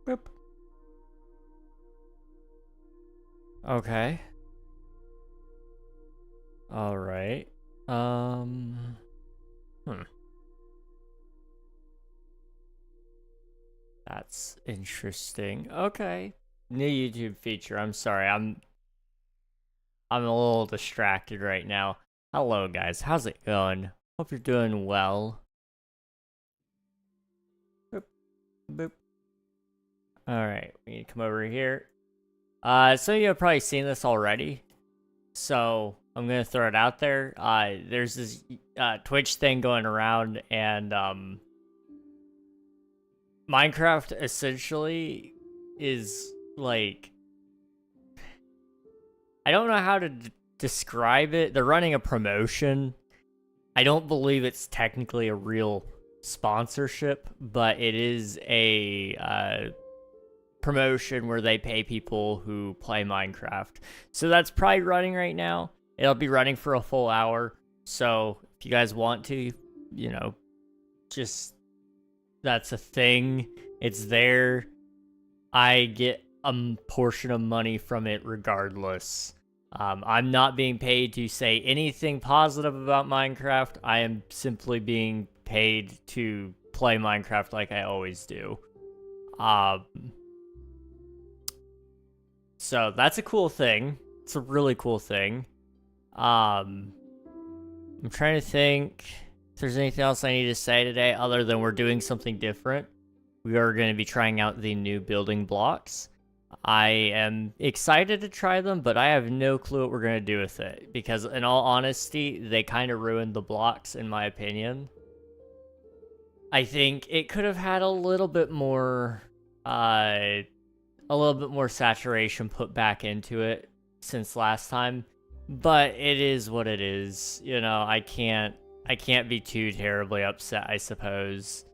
Boop. Okay. All right. That's interesting. Okay. New YouTube feature. I'm sorry. I'm a little distracted right now. Hello guys. How's it going? Hope you're doing well. Boop. Boop. All right. We need to come over here. Some of you have probably seen this already, so I'm gonna throw it out there. There's this Twitch thing going around, and Minecraft essentially is like, I don't know how to describe it. They're running a promotion. I don't believe it's technically a real sponsorship, but it is a promotion where they pay people who play Minecraft. So that's probably running right now. It'll be running for a full hour. So if you guys want to, you know, just, that's a thing. It's there. I get a portion of money from it regardless. I'm not being paid to say anything positive about Minecraft. I am simply being paid to play Minecraft like I always do. So that's a cool thing. It's a really cool thing. I'm trying to think if there's anything else I need to say today other than we're doing something different. We are going to be trying out the new building blocks. I am excited to try them, but I have no clue what we're going to do with it. Because in all honesty, they kind of ruined the blocks in my opinion. I think it could have had a little bit more saturation put back into it since last time, but it is what it is. You know, I can't be too terribly upset, I suppose.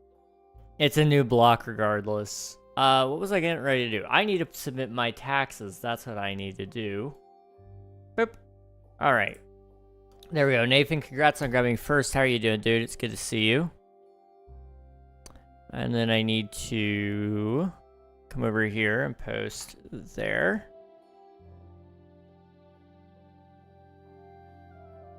It's a new block regardless. What was I getting ready to do? I need to submit my taxes. That's what I need to do. Boop. All right. There we go. Nathan, congrats on grabbing first. How are you doing, dude? It's good to see you. And then I need to come over here and post there.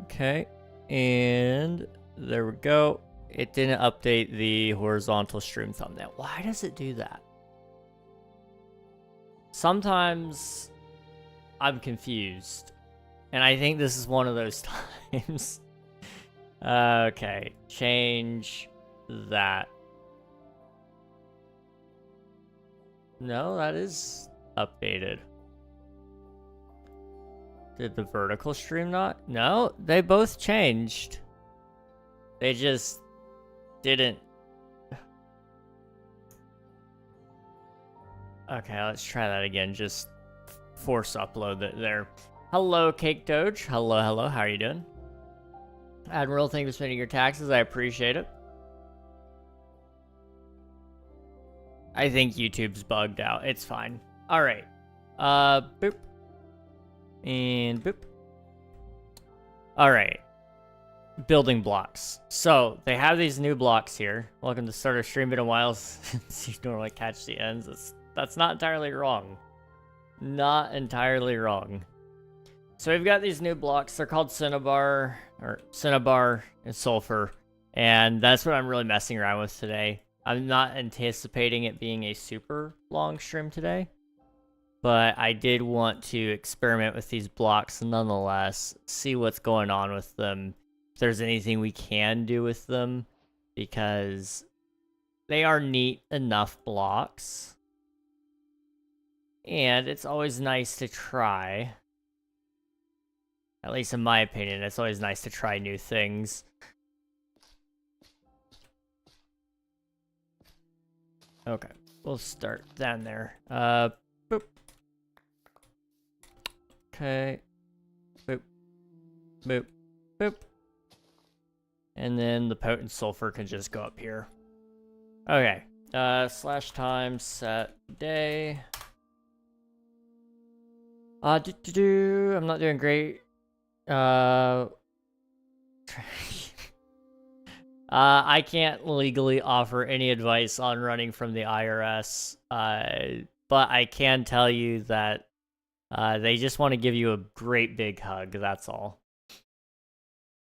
Okay. And there we go. It didn't update the horizontal stream thumbnail. Why does it do that? Sometimes I'm confused. And I think this is one of those times. Okay. Change that. No, that is updated. Did the vertical stream not? No, they both changed. They just didn't. Okay, let's try that again. Just force upload it there. Hello, Cake Doge. Hello, hello. How are you doing? Admiral, thank you for spending your taxes. I appreciate it. I think YouTube's bugged out. It's fine. All right. Boop. And boop. All right. Building blocks. So they have these new blocks here. Welcome to Starter Stream. Been a while since you normally catch the ends. That's not entirely wrong. Not entirely wrong. So we've got these new blocks. They're called Cinnabar and Sulfur. And that's what I'm really messing around with today. I'm not anticipating it being a super long stream today, but I did want to experiment with these blocks nonetheless, see what's going on with them, if there's anything we can do with them, because they are neat enough blocks, and it's always nice to try. At least in my opinion, it's always nice to try new things. Okay, we'll start down there. Boop. Okay. Boop. Boop. Boop. And then the potent sulfur can just go up here. Okay. /time set day. I'm not doing great. I can't legally offer any advice on running from the IRS, but I can tell you that they just want to give you a great big hug, that's all.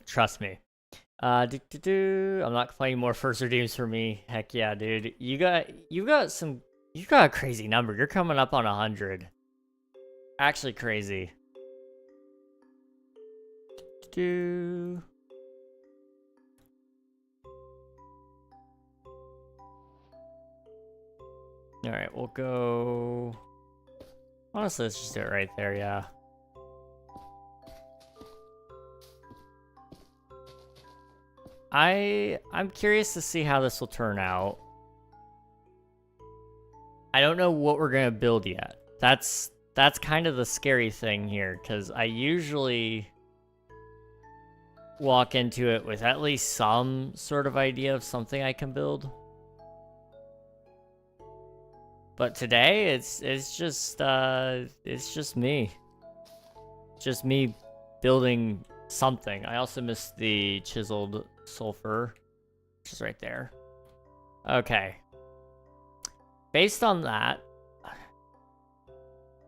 Trust me. I'm not playing more first redeems for me. Heck yeah, dude. You got a crazy number. You're coming up on 100. Actually crazy. Alright, we'll go... Honestly, let's just do it right there, yeah. I'm curious to see how this will turn out. I don't know what we're gonna build yet. That's kind of the scary thing here, because I usually walk into it with at least some sort of idea of something I can build. But today, it's just me. Just me building something. I also missed the chiseled sulfur, which is right there. Okay. Based on that,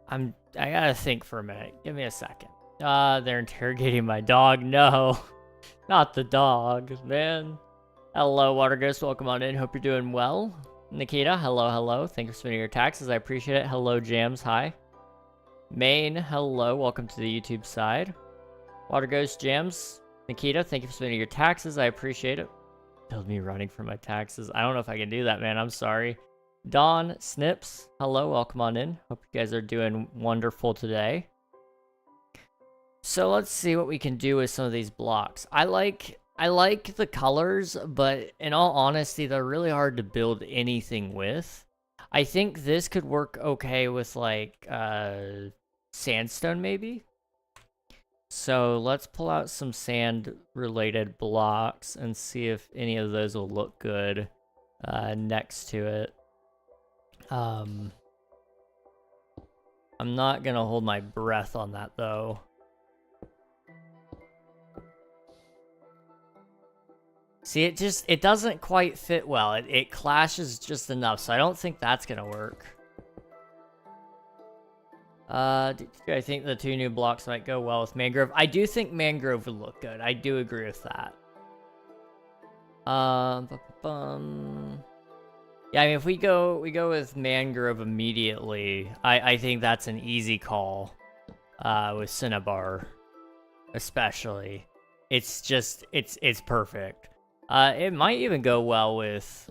I gotta think for a minute. Give me a second. They're interrogating my dog. No, not the dog, man. Hello, Water Ghost. Welcome on in. Hope you're doing well. Nikita, hello. Thank you for spending your taxes. I appreciate it. Hello, Jams. Hi. Maine, hello. Welcome to the YouTube side. Water Ghost, Jams. Nikita, thank you for spending your taxes. I appreciate it. Build me running for my taxes. I don't know if I can do that, man. I'm sorry. Dawn, Snips, hello. Welcome on in. Hope you guys are doing wonderful today. So let's see what we can do with some of these blocks. I like the colors, but in all honesty, they're really hard to build anything with. I think this could work okay with, like, sandstone, maybe? So let's pull out some sand-related blocks and see if any of those will look good next to it. I'm not gonna hold my breath on that, though. See, it doesn't quite fit well. It clashes just enough, so I don't think that's gonna work. I think the 2 new blocks might go well with mangrove. I do think mangrove would look good. I do agree with that. Yeah, I mean, if we go with mangrove immediately, I think that's an easy call. With Cinnabar, especially. It's just, it's perfect. It might even go well with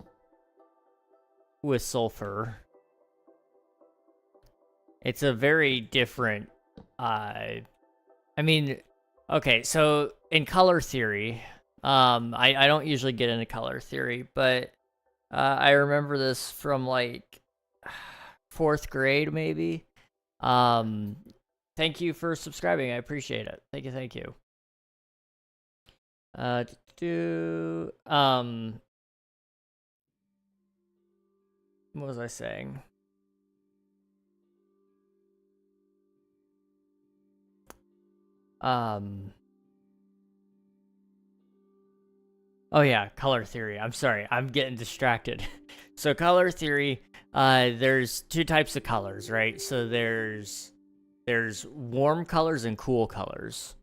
sulfur. It's a very different, I mean, okay, so in color theory, I don't usually get into color theory, but I remember this from, like, 4th grade, maybe. Thank you for subscribing. I appreciate it. Thank you. What was I saying? Oh yeah, color theory. I'm sorry, I'm getting distracted. So color theory, there's 2 types of colors, right? So there's warm colors and cool colors.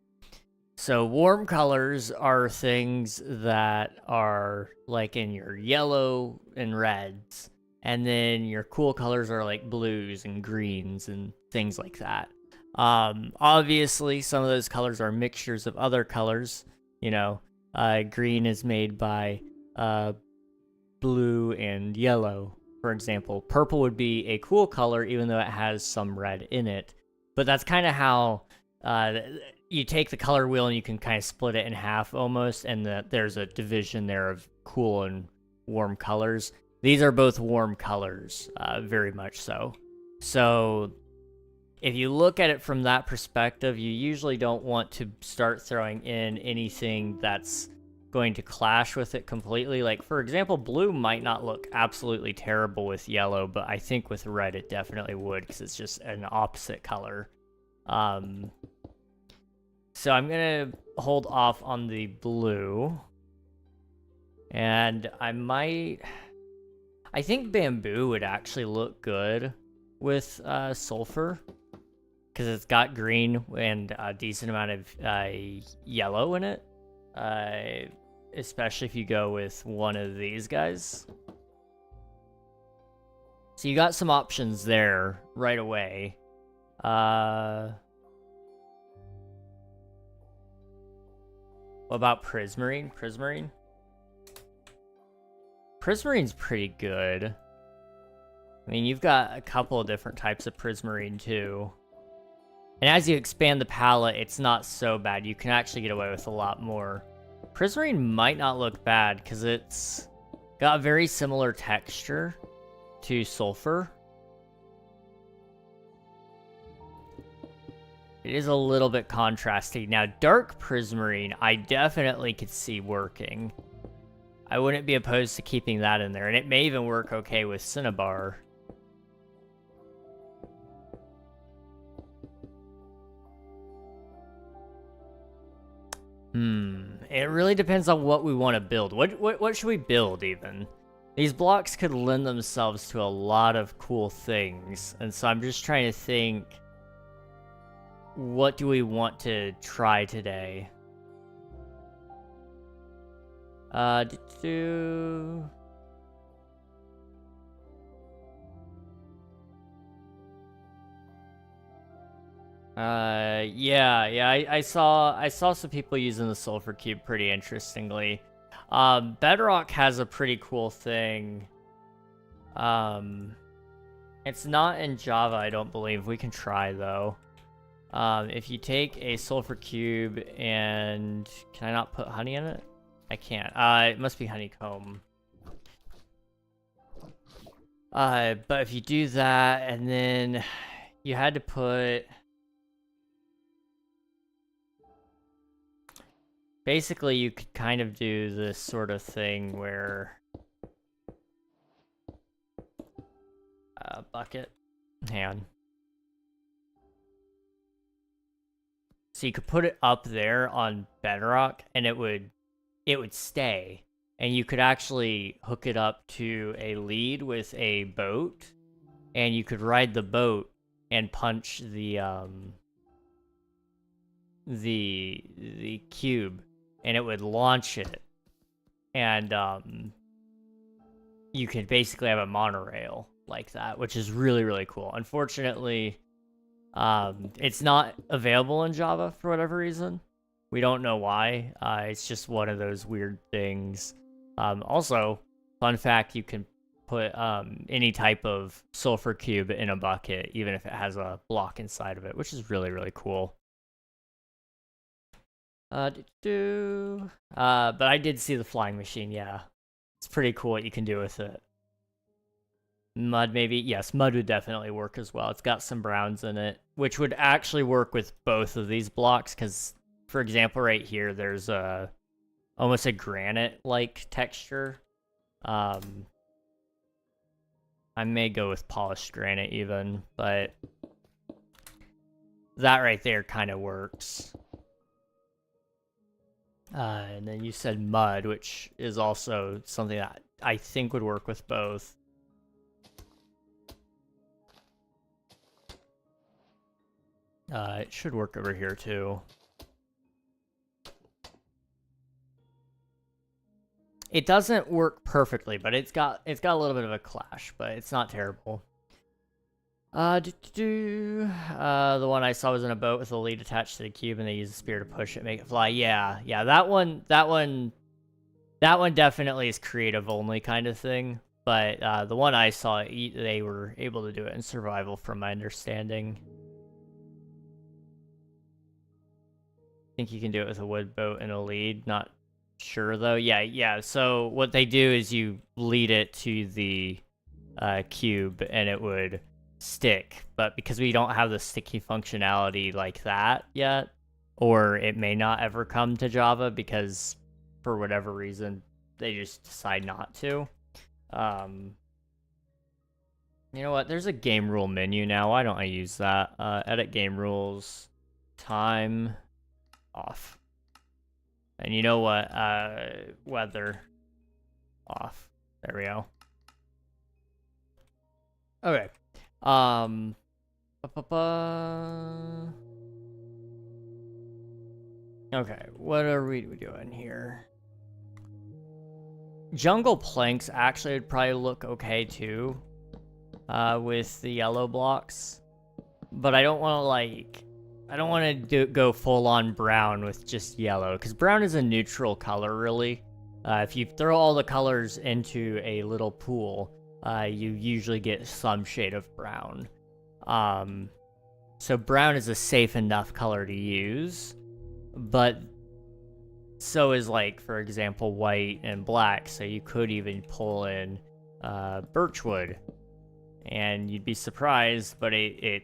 So warm colors are things that are like in your yellow and reds, and then your cool colors are like blues and greens and things like that. Obviously, some of those colors are mixtures of other colors. You know, green is made by blue and yellow, for example. Purple would be a cool color, even though it has some red in it. But that's kind of how you take the color wheel and you can kind of split it in half almost, and there's a division there of cool and warm colors. These are both warm colors, very much so. So if you look at it from that perspective, you usually don't want to start throwing in anything that's going to clash with it completely. Like, for example, blue might not look absolutely terrible with yellow, but I think with red it definitely would, because it's just an opposite color. So I'm gonna hold off on the blue. And I think bamboo would actually look good with sulfur, because it's got green and a decent amount of yellow in it, especially if you go with one of these guys. So you got some options there right away. What about prismarine? Prismarine's pretty good. I mean, you've got a couple of different types of prismarine too. And as you expand the palette, it's not so bad. You can actually get away with a lot more. Prismarine might not look bad because it's got a very similar texture to sulfur. It is a little bit contrasting. Now, dark prismarine, I definitely could see working. I wouldn't be opposed to keeping that in there, and it may even work okay with Cinnabar. It really depends on what we want to build. What should we build, even? These blocks could lend themselves to a lot of cool things, and so I'm just trying to think, what do we want to try today? Yeah, I saw some people using the sulfur cube pretty interestingly. Bedrock has a pretty cool thing. It's not in Java, I don't believe. We can try though. If you take a sulfur cube and... Can I not put honey in it? I can't. It must be honeycomb. But if you do that, and then you had to put... Basically, you could kind of do this sort of thing where... bucket. Hang on. So you could put it up there on bedrock, and it would stay. And you could actually hook it up to a lead with a boat, and you could ride the boat and punch the cube, and it would launch it. And you could basically have a monorail like that, which is really, really cool. Unfortunately, it's not available in Java for whatever reason. We don't know why. It's just one of those weird things. Also, fun fact, you can put any type of sulfur cube in a bucket, even if it has a block inside of it, which is really, really cool. But I did see the flying machine, yeah. It's pretty cool what you can do with it. Mud, maybe? Yes, mud would definitely work as well. It's got some browns in it, which would actually work with both of these blocks, because, for example, right here, there's almost a granite-like texture. I may go with polished granite even, but that right there kind of works. And then you said mud, which is also something that I think would work with both. It should work over here too. It doesn't work perfectly, but it's got a little bit of a clash, but it's not terrible. The one I saw was in a boat with a lead attached to the cube, and they use a spear to push it, make it fly. Yeah, that one definitely is creative only kind of thing. But the one I saw, they were able to do it in survival, from my understanding. I think you can do it with a wood boat and a lead. Not sure though. Yeah. So what they do is you lead it to the cube, and it would stick, but because we don't have the sticky functionality like that yet, or it may not ever come to Java because for whatever reason they just decide not to. You know what, there's a game rule menu now. Why don't I use that? Edit game rules, time off. And you know what, weather, off. There we go. Okay. Ba-ba-ba. Okay, what are we doing here? Jungle planks actually would probably look okay too, with the yellow blocks. But I don't want to go full on brown with just yellow, because brown is a neutral color really. If you throw all the colors into a little pool, you usually get some shade of brown. So brown is a safe enough color to use, but so is, like, for example, white and black. So you could even pull in birchwood, and you'd be surprised, but it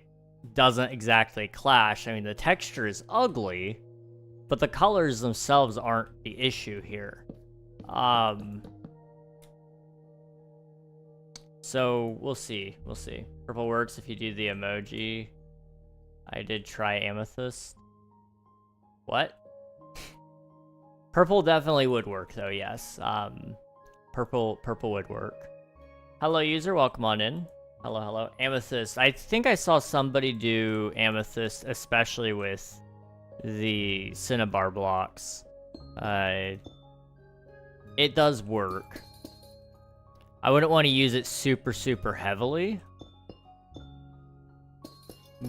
doesn't exactly clash. I mean, the texture is ugly, but the colors themselves aren't the issue here. So we'll see. Purple works if you do the emoji. I did try amethyst. What? Purple definitely would work though, yes. Purple would work. Hello user, welcome on in. Hello. Amethyst. I think I saw somebody do amethyst, especially with the Cinnabar blocks. It does work. I wouldn't want to use it super heavily,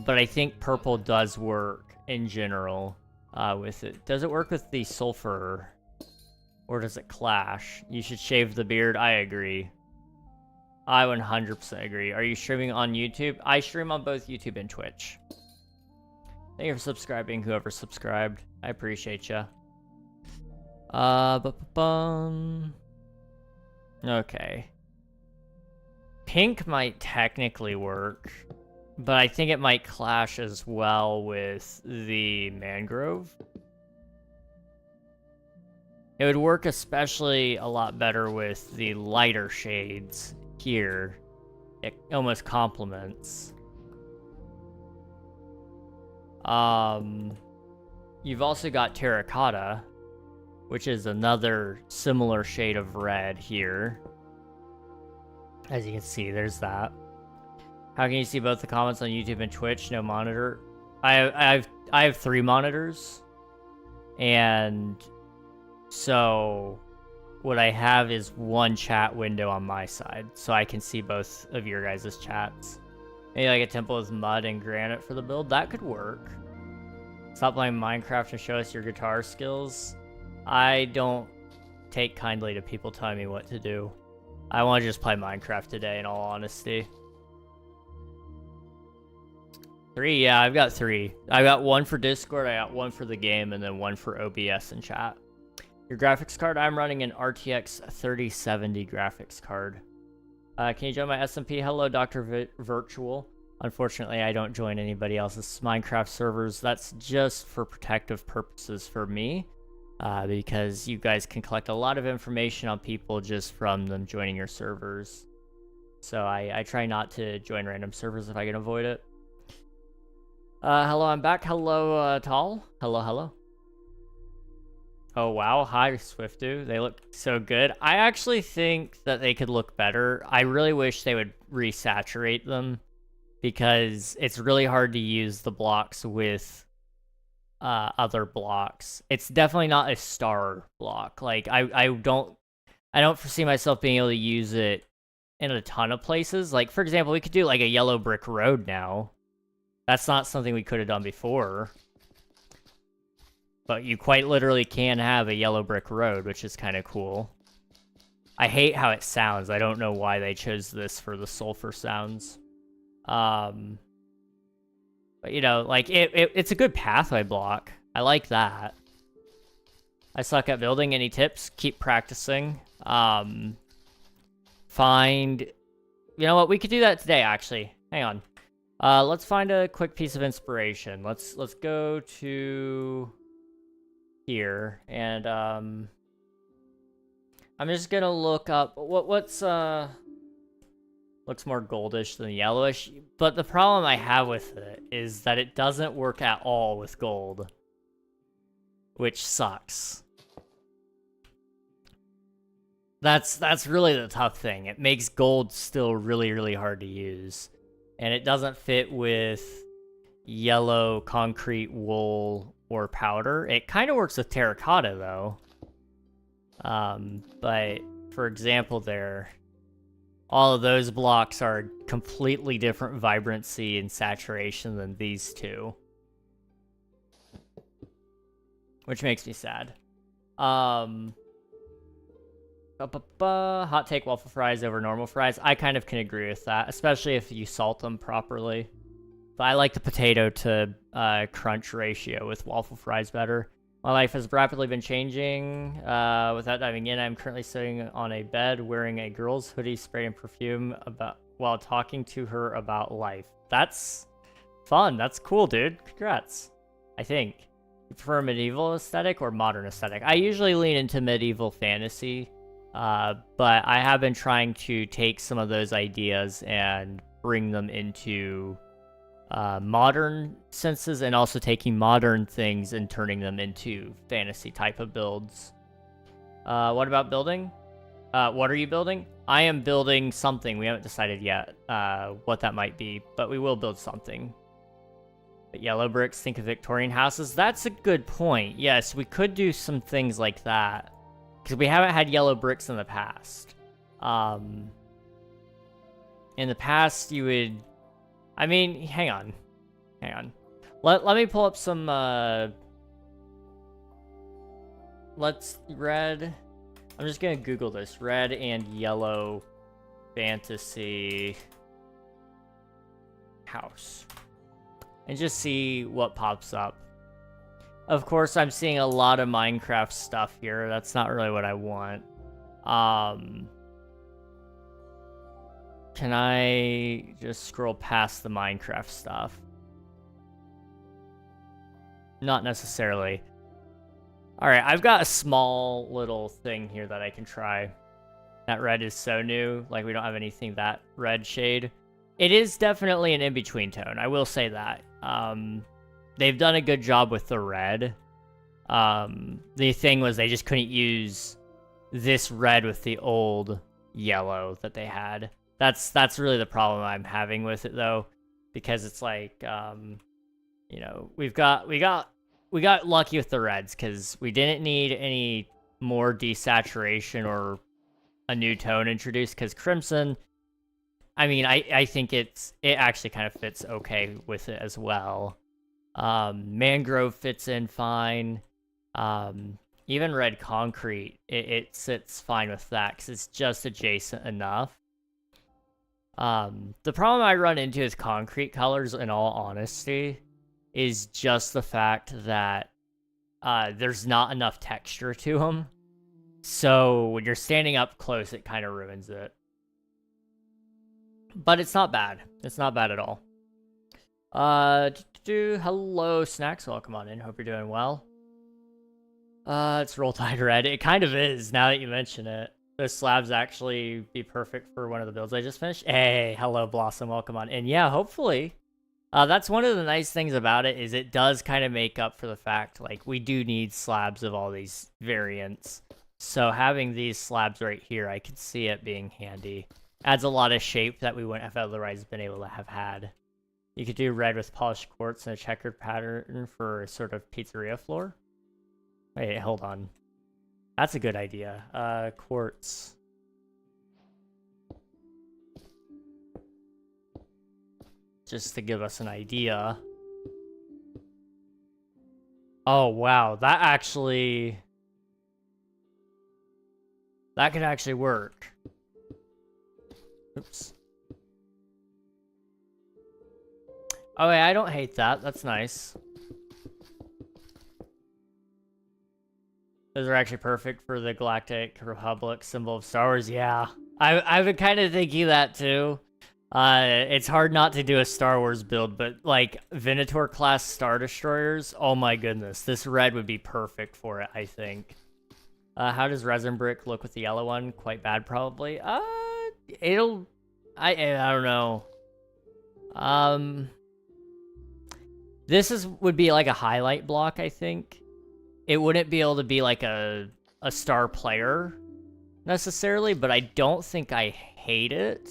but I think purple does work in general with it. Does it work with the sulfur, or does it clash? You should shave the beard. I agree. I 100% agree. Are you streaming on YouTube? I stream on both YouTube and Twitch. Thank you for subscribing, whoever subscribed. I appreciate ya. Okay. Pink might technically work, but I think it might clash as well with the mangrove. It would work especially a lot better with the lighter shades here. It almost complements. You've also got terracotta, which is another similar shade of red here. As you can see, there's that. How can you see both the comments on YouTube and Twitch? No monitor. I have 3 monitors, and so what I have is one chat window on my side, so I can see both of your guys' chats. Maybe like a temple with mud and granite for the build. That could work. Stop playing Minecraft and show us your guitar skills. I don't take kindly to people telling me what to do. I want to just play Minecraft today, in all honesty. 3? Yeah, I've got 3. I got 1 for Discord, I got 1 for the game, and then 1 for OBS and chat. Your graphics card? I'm running an RTX 3070 graphics card. Can you join my SMP? Hello, Dr. Virtual. Unfortunately, I don't join anybody else's Minecraft servers. That's just for protective purposes for me. Because you guys can collect a lot of information on people just from them joining your servers. So I try not to join random servers if I can avoid it. Hello, I'm back. Hello, Tall. Hello. Oh, wow. Hi, Swiftu. They look so good. I actually think that they could look better. I really wish they would resaturate them, because it's really hard to use the blocks with other blocks. It's definitely not a star block. Like, I don't foresee myself being able to use it in a ton of places. Like, for example, we could do like a yellow brick road now. That's not something we could have done before. But you quite literally can have a yellow brick road, which is kind of cool. I hate how it sounds. I don't know why they chose this for the sulfur sounds. But, you know, like, it's a good pathway block. I like that. I suck at building. Any tips? Keep practicing. Find... You know what? We could do that today, actually. Hang on. Let's find a quick piece of inspiration. Let's go to here, and I'm just gonna look up what's looks more goldish than yellowish, but the problem I have with it is that it doesn't work at all with gold, which sucks. That's really the tough thing. It makes gold still really, really hard to use. And it doesn't fit with yellow, concrete, wool, or powder. It kind of works with terracotta, though. But, for example, all of those blocks are completely different vibrancy and saturation than these two. Which makes me sad. Hot take waffle fries over normal fries. I kind of can agree with that, especially if you salt them properly. But I like the potato to crunch ratio with waffle fries better. My life has rapidly been changing. Without diving in, I'm currently sitting on a bed wearing a girl's hoodie, spraying perfume while talking to her about life. That's fun. That's cool, dude. Congrats. I think. You prefer medieval aesthetic or modern aesthetic? I usually lean into medieval fantasy. But I have been trying to take some of those ideas and bring them into modern senses, and also taking modern things and turning them into fantasy type of builds. What about building? What are you building? I am building something. We haven't decided yet what that might be, but we will build something. But yellow bricks, think of Victorian houses. That's a good point. Yes, we could do some things like that. Because we haven't had yellow bricks in the past. In the past, you would... I mean, hang on. Let me pull up some, red... I'm just gonna Google this. Red and yellow fantasy house. And just see what pops up. Of course, I'm seeing a lot of Minecraft stuff here. That's not really what I want. Can I just scroll past the Minecraft stuff? Not necessarily. Alright, I've got a small little thing here that I can try. That red is so new. Like, we don't have anything that red shade. It is definitely an in-between tone. I will say that. They've done a good job with the red. The thing was they just couldn't use this red with the old yellow that they had. That's really the problem I'm having with it, though, because it's like, you know, we got lucky with the reds because we didn't need any more desaturation or a new tone introduced. Because crimson, I mean, I think it actually kind of fits okay with it as well. Mangrove fits in fine. Even red concrete, it sits fine with that because it's just adjacent enough. The problem I run into with concrete colors, in all honesty, is just the fact that there's not enough texture to them. So when you're standing up close, it kind of ruins it. But it's not bad. It's not bad at all. Hello, Snacks. Welcome on in. Hope you're doing well. It's Roll Tide Red. It kind of is, now that you mention it. Those slabs actually be perfect for one of the builds I just finished. Hey, hello, Blossom. Welcome on in. Yeah, hopefully. That's one of the nice things about it, is it does kind of make up for the fact, like, we do need slabs of all these variants. So having these slabs right here, I could see it being handy. Adds a lot of shape that we wouldn't have otherwise been able to have had. You could do red with polished quartz and a checkered pattern for a sort of pizzeria floor. Wait, hold on. That's a good idea. Quartz. Just to give us an idea. Oh, wow. That could actually work. Oops. Oh, wait, I don't hate that. That's nice. Those are actually perfect for the Galactic Republic symbol of Star Wars. Yeah, I've been kind of thinking that too. It's hard not to do a Star Wars build, but like Venator class Star Destroyers, oh my goodness, this red would be perfect for it, I think. How does resin brick look with the yellow one? Quite bad, probably. I don't know. This would be like a highlight block, I think. It wouldn't be able to be like a star player, necessarily, but I don't think I hate it.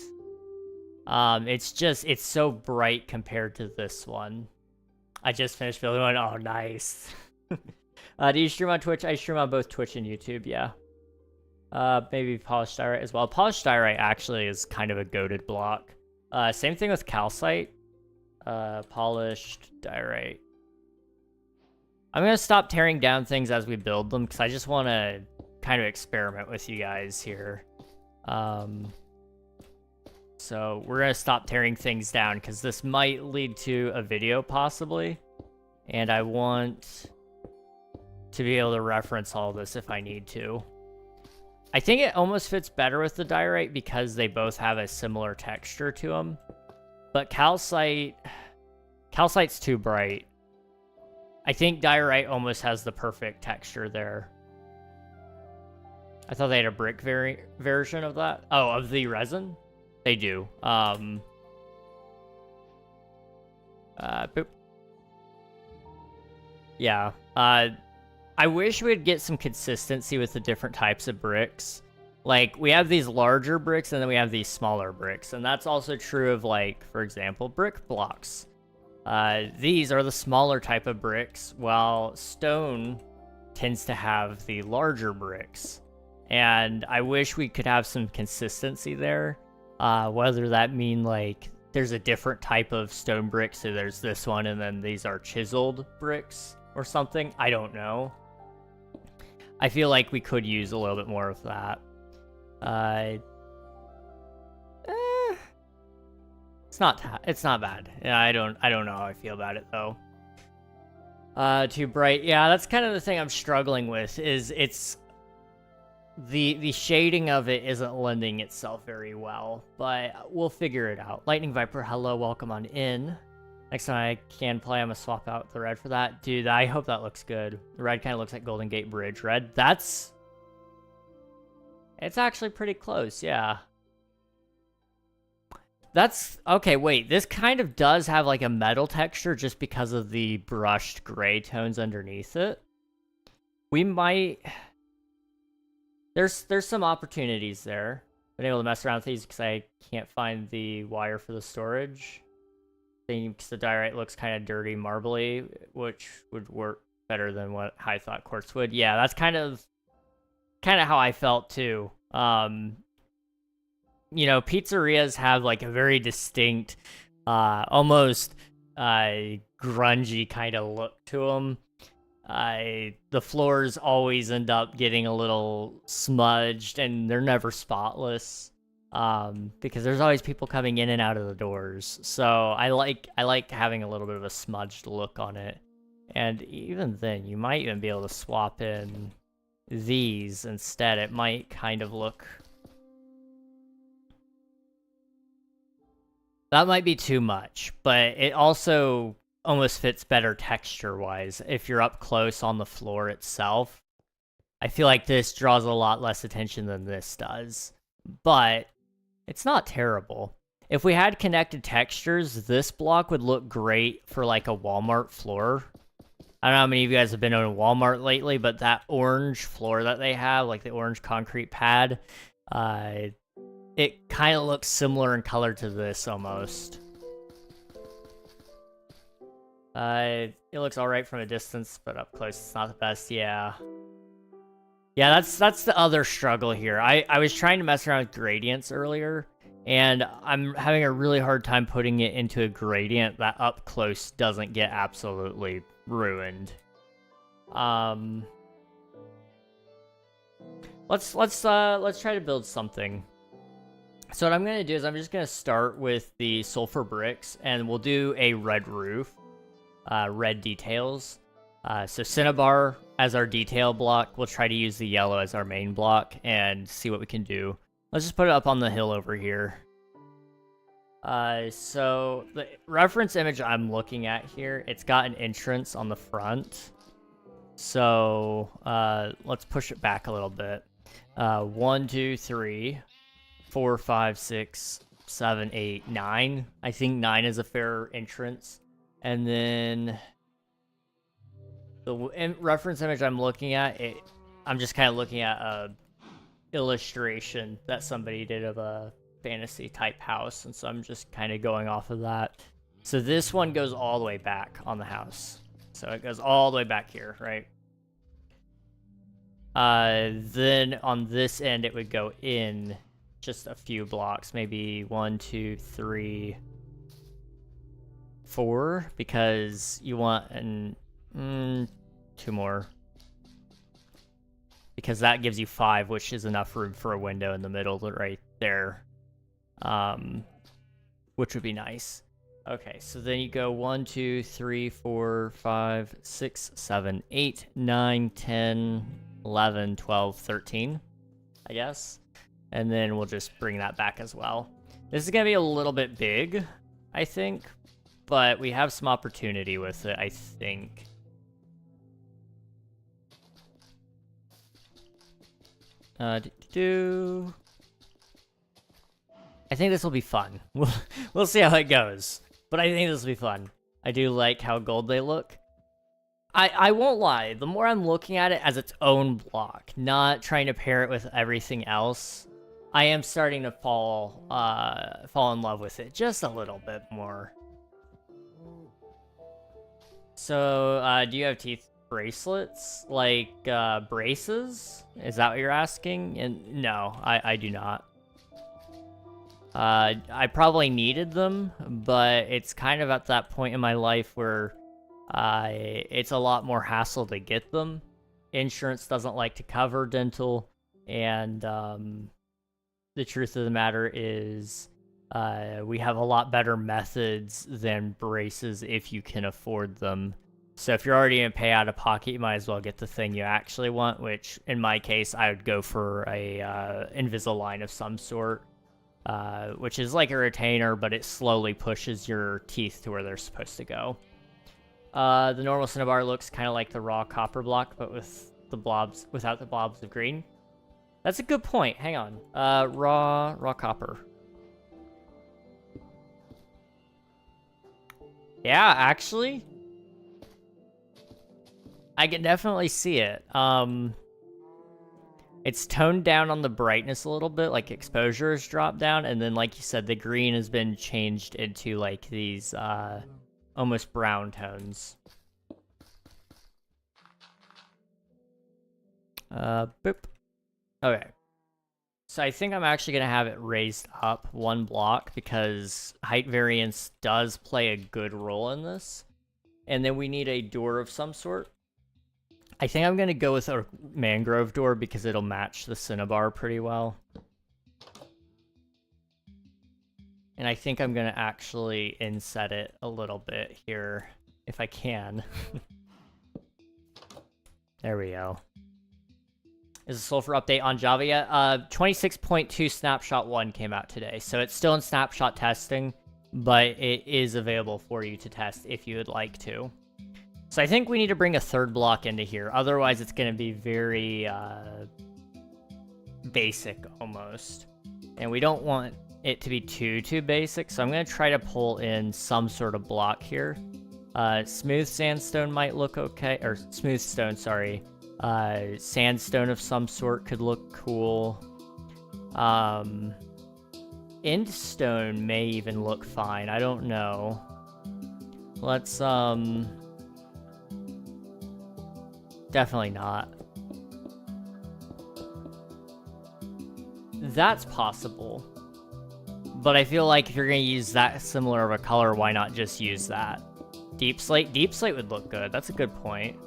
It's just, it's so bright compared to this one. I just finished building one. Oh, nice. Do you stream on Twitch? I stream on both Twitch and YouTube, yeah. Maybe polished diorite as well. Polished diorite actually is kind of a goated block. Same thing with calcite. Polished diorite. I'm gonna stop tearing down things as we build them, because I just want to kind of experiment with you guys here. So we're gonna stop tearing things down, because this might lead to a video possibly. And I want to be able to reference all this if I need to. I think it almost fits better with the diorite because they both have a similar texture to them. But calcite's too bright. I think diorite almost has the perfect texture there. I thought they had a brick version of that. Oh, of the resin? They do. Boop. Yeah. I wish we'd get some consistency with the different types of bricks. Like, we have these larger bricks, and then we have these smaller bricks. And that's also true of, like, for example, brick blocks. These are the smaller type of bricks, while stone tends to have the larger bricks. And I wish we could have some consistency there. Whether that mean, like, there's a different type of stone brick, so there's this one, and then these are chiseled bricks or something. I don't know. I feel like we could use a little bit more of that. It's not bad. Yeah, I don't know how I feel about it though. Too bright. Yeah, that's kind of the thing I'm struggling with, is it's the shading of it isn't lending itself very well, but we'll figure it out. Lightning Viper, hello, welcome on in. Next time I can play, I'm gonna swap out the red for that. Dude, I hope that looks good. The red kind of looks like Golden Gate Bridge red. It's actually pretty close, yeah. That's, okay, wait, this kind of does have like a metal texture just because of the brushed gray tones underneath it. We might, there's some opportunities there. Been able to mess around with these because I can't find the wire for the storage. Because the diorite looks kind of dirty, marbly, which would work better than what I thought quartz would. Yeah, that's kind of how I felt too. You know, pizzerias have like a very distinct, almost grungy kind of look to them. The floors always end up getting a little smudged, and they're never spotless. Because there's always people coming in and out of the doors. So I like having a little bit of a smudged look on it. And even then, you might even be able to swap in these instead. It might kind of look... That might be too much, but it also almost fits better texture-wise if you're up close on the floor itself. I feel like this draws a lot less attention than this does. But it's not terrible. If we had connected textures, this block would look great for like a Walmart floor. I don't know how many of you guys have been on a Walmart lately, but that orange floor that they have, like the orange concrete pad, it kind of looks similar in color to this almost. It looks alright from a distance, but up close it's not the best, yeah. Yeah, that's the other struggle here. I was trying to mess around with gradients earlier, and I'm having a really hard time putting it into a gradient that up close doesn't get absolutely ruined. Let's try to build something. So what I'm gonna do is I'm just gonna start with the sulfur bricks, and we'll do a red roof, red details. So Cinnabar as our detail block. We'll try to use the yellow as our main block and see what we can do. Let's just put it up on the hill over here. So the reference image I'm looking at here, it's got an entrance on the front. So let's push it back a little bit. 1, 2, 3, 4, 5, 6, 7, 8, 9. I think 9 is a fair entrance. And then the reference image I'm looking at, I'm just kind of looking at illustration that somebody did of a fantasy type house, and so I'm just kind of going off of that. So this one goes all the way back on the house. So it goes all the way back here, right? Then on this end, it would go in just a few blocks, maybe 1, 2, 3, 4, because you want an 2 more. Because that gives you 5, which is enough room for a window in the middle right there. Which would be nice. Okay, so then you go 1, 2, 3, 4, 5, 6, 7, 8, 9, 10, 11, 12, 13, I guess. And then we'll just bring that back as well. This is going to be a little bit big, I think. But we have some opportunity with it, I think. I think this will be fun. We'll see how it goes. But I think this will be fun. I do like how gold they look. I won't lie. The more I'm looking at it as its own block, not trying to pair it with everything else, I am starting to fall in love with it just a little bit more. So, do you have teeth bracelets? Like, braces? Is that what you're asking? And no, I do not. I probably needed them, but it's kind of at that point in my life where it's a lot more hassle to get them. Insurance doesn't like to cover dental, and the truth of the matter is we have a lot better methods than braces if you can afford them. So if you're already going to pay out of pocket, you might as well get the thing you actually want, which in my case, I would go for a Invisalign of some sort. Which is like a retainer, but it slowly pushes your teeth to where they're supposed to go. The normal Cinnabar looks kind of like the raw copper block, but with the blobs, without the blobs of green. That's a good point. Hang on. Raw copper. Yeah, actually, I can definitely see it. It's toned down on the brightness a little bit, like exposure has dropped down, and then like you said, the green has been changed into like these almost brown tones. Boop. Okay. So I think I'm actually going to have it raised up 1 block because height variance does play a good role in this. And then we need a door of some sort. I think I'm going to go with a mangrove door because it'll match the Cinnabar pretty well. And I think I'm going to actually inset it a little bit here, if I can. There we go. Is a Sulfur update on Java yet? 26.2 Snapshot 1 came out today, so it's still in Snapshot testing, but it is available for you to test if you would like to. So I think we need to bring a 3rd block into here. Otherwise, it's going to be very basic almost. And we don't want it to be too basic. So I'm going to try to pull in some sort of block here. Smooth sandstone might look okay. Or smooth stone, sorry. Sandstone of some sort could look cool. End stone may even look fine. I don't know. Let's, definitely not. That's possible. But I feel like if you're going to use that similar of a color, why not just use that? Deep slate? Deep slate would look good. That's a good point.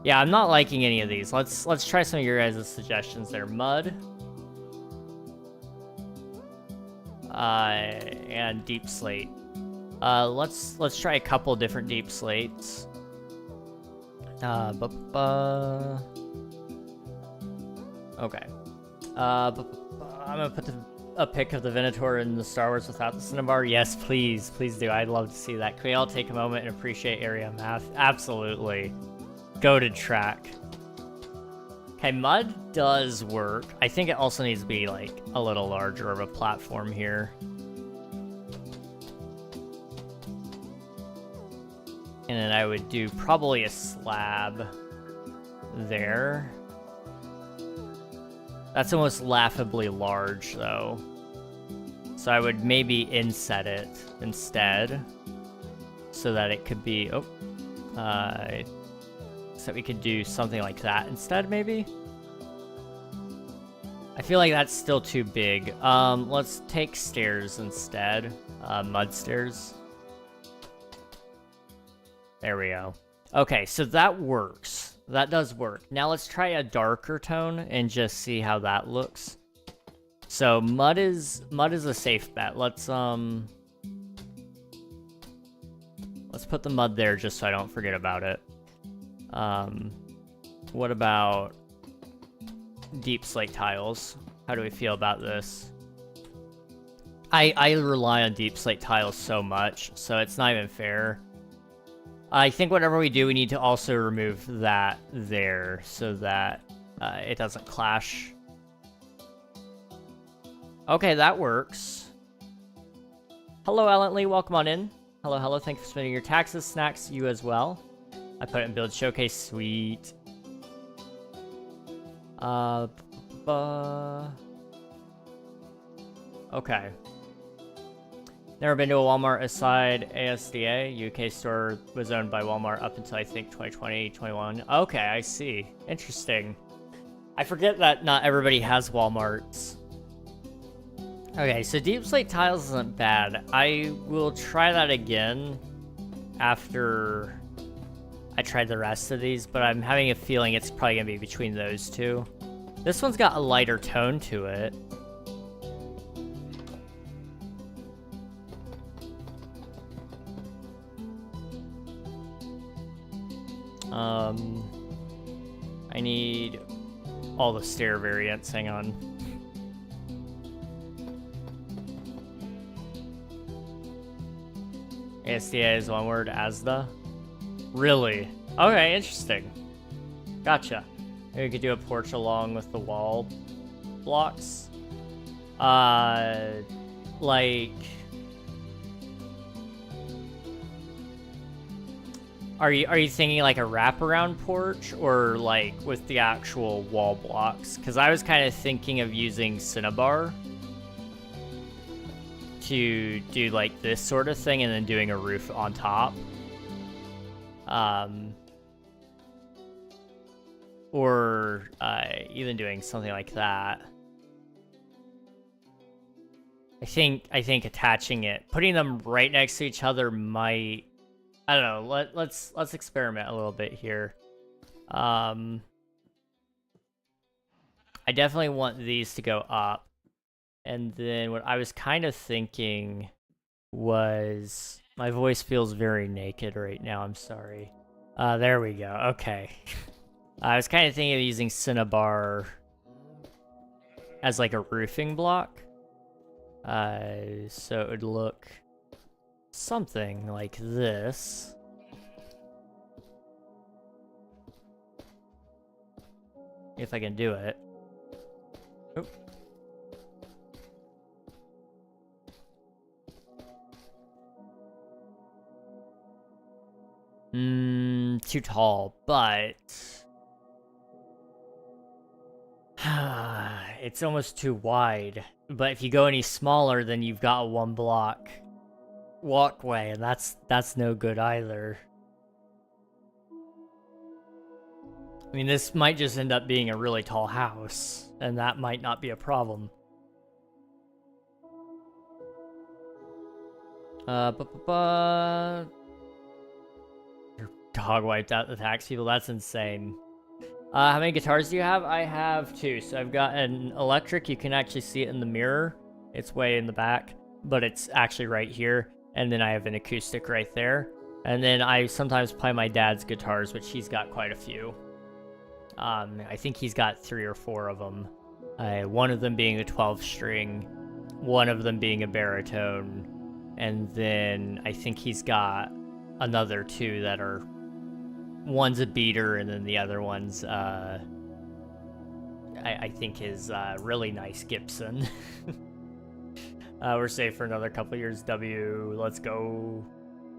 Yeah, I'm not liking any of these. Let's try some of your guys' suggestions there. Mud. And deep slate. Let's try a couple different deep slates. Okay. I'm gonna put a pic of the Venator in the Star Wars without the Cinnabar. Yes, please do. I'd love to see that. Can we all take a moment and appreciate area math? Absolutely. Goated track. Okay, mud does work. I think it also needs to be like a little larger of a platform here. And then I would do probably a slab there. That's almost laughably large, though. So I would maybe inset it instead, so that it could be, so we could do something like that instead, maybe? I feel like that's still too big. Let's take stairs instead. Mud stairs. There we go. Okay, so that works. That does work. Now let's try a darker tone and just see how that looks. So mud is a safe bet. Let's put the mud there just so I don't forget about it. What about deep slate tiles? How do we feel about this? I rely on deep slate tiles so much, so it's not even fair. I think whatever we do, we need to also remove that there so that it doesn't clash. Okay, that works. Hello, Ellen Lee. Welcome on in. Hello, hello. Thank you for spending your taxes. Snacks, you as well. I put it in build showcase. Sweet. Okay. Never been to a Walmart aside ASDA. UK store was owned by Walmart up until I think 2020, 21. Okay, I see. Interesting. I forget that not everybody has Walmarts. Okay, so deep slate tiles isn't bad. I will try that again after I try the rest of these, but I'm having a feeling it's probably gonna be between those two. This one's got a lighter tone to it. I need all the stair variants. Hang on. ASDA is one word, ASDA. Really? Okay, interesting. Gotcha. Maybe we could do a porch along with the wall blocks. Like... Are you thinking like a wraparound porch or like with the actual wall blocks? Because I was kind of thinking of using Cinnabar to do like this sort of thing and then doing a roof on top. Or even doing something like that. I think attaching it, putting them right next to each other might... I don't know. Let's experiment a little bit here. I definitely want these to go up. And then what I was kind of thinking was... My voice feels very naked right now. I'm sorry. There we go. Okay. I was kind of thinking of using Cinnabar as like a roofing block. So it would look something like this. If I can do it. Oop. Too tall, but it's almost too wide. But if you go any smaller, then you've got a 1 block walkway, and that's no good either. I mean, this might just end up being a really tall house, and that might not be a problem. Your dog wiped out the tax people. That's insane. How many guitars do you have? I have 2. So I've got an electric. You can actually see it in the mirror. It's way in the back, but it's actually right here. And then I have an acoustic right there. And then I sometimes play my dad's guitars, which he's got quite a few. I think he's got 3 or 4 of them. One of them being a 12-string, one of them being a baritone, and then I think he's got another 2 that are... One's a beater, and then the other one's, I think is really nice Gibson. We're safe for another couple years. W, let's go.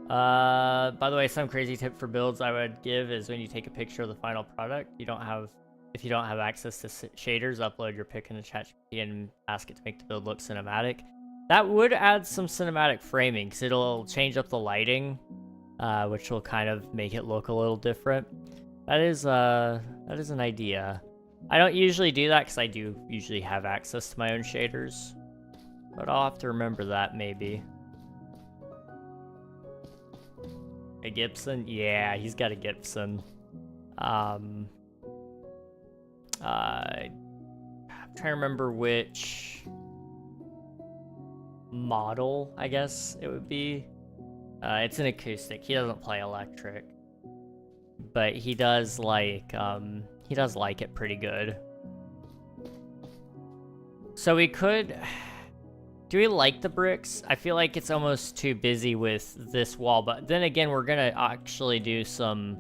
By the way, some crazy tip for builds I would give is when you take a picture of the final product, if If you don't have access to shaders, upload your pick into ChatGPT and ask it to make the build look cinematic. That would add some cinematic framing, because it'll change up the lighting, which will kind of make it look a little different. That is an idea. I don't usually do that, because I do usually have access to my own shaders. But I'll have to remember that, maybe. A Gibson? Yeah, he's got a Gibson. I'm trying to remember which model, I guess it would be. It's an acoustic. He doesn't play electric, but he does like it pretty good. So we could. Do we like the bricks? I feel like it's almost too busy with this wall, but then again, we're gonna actually do some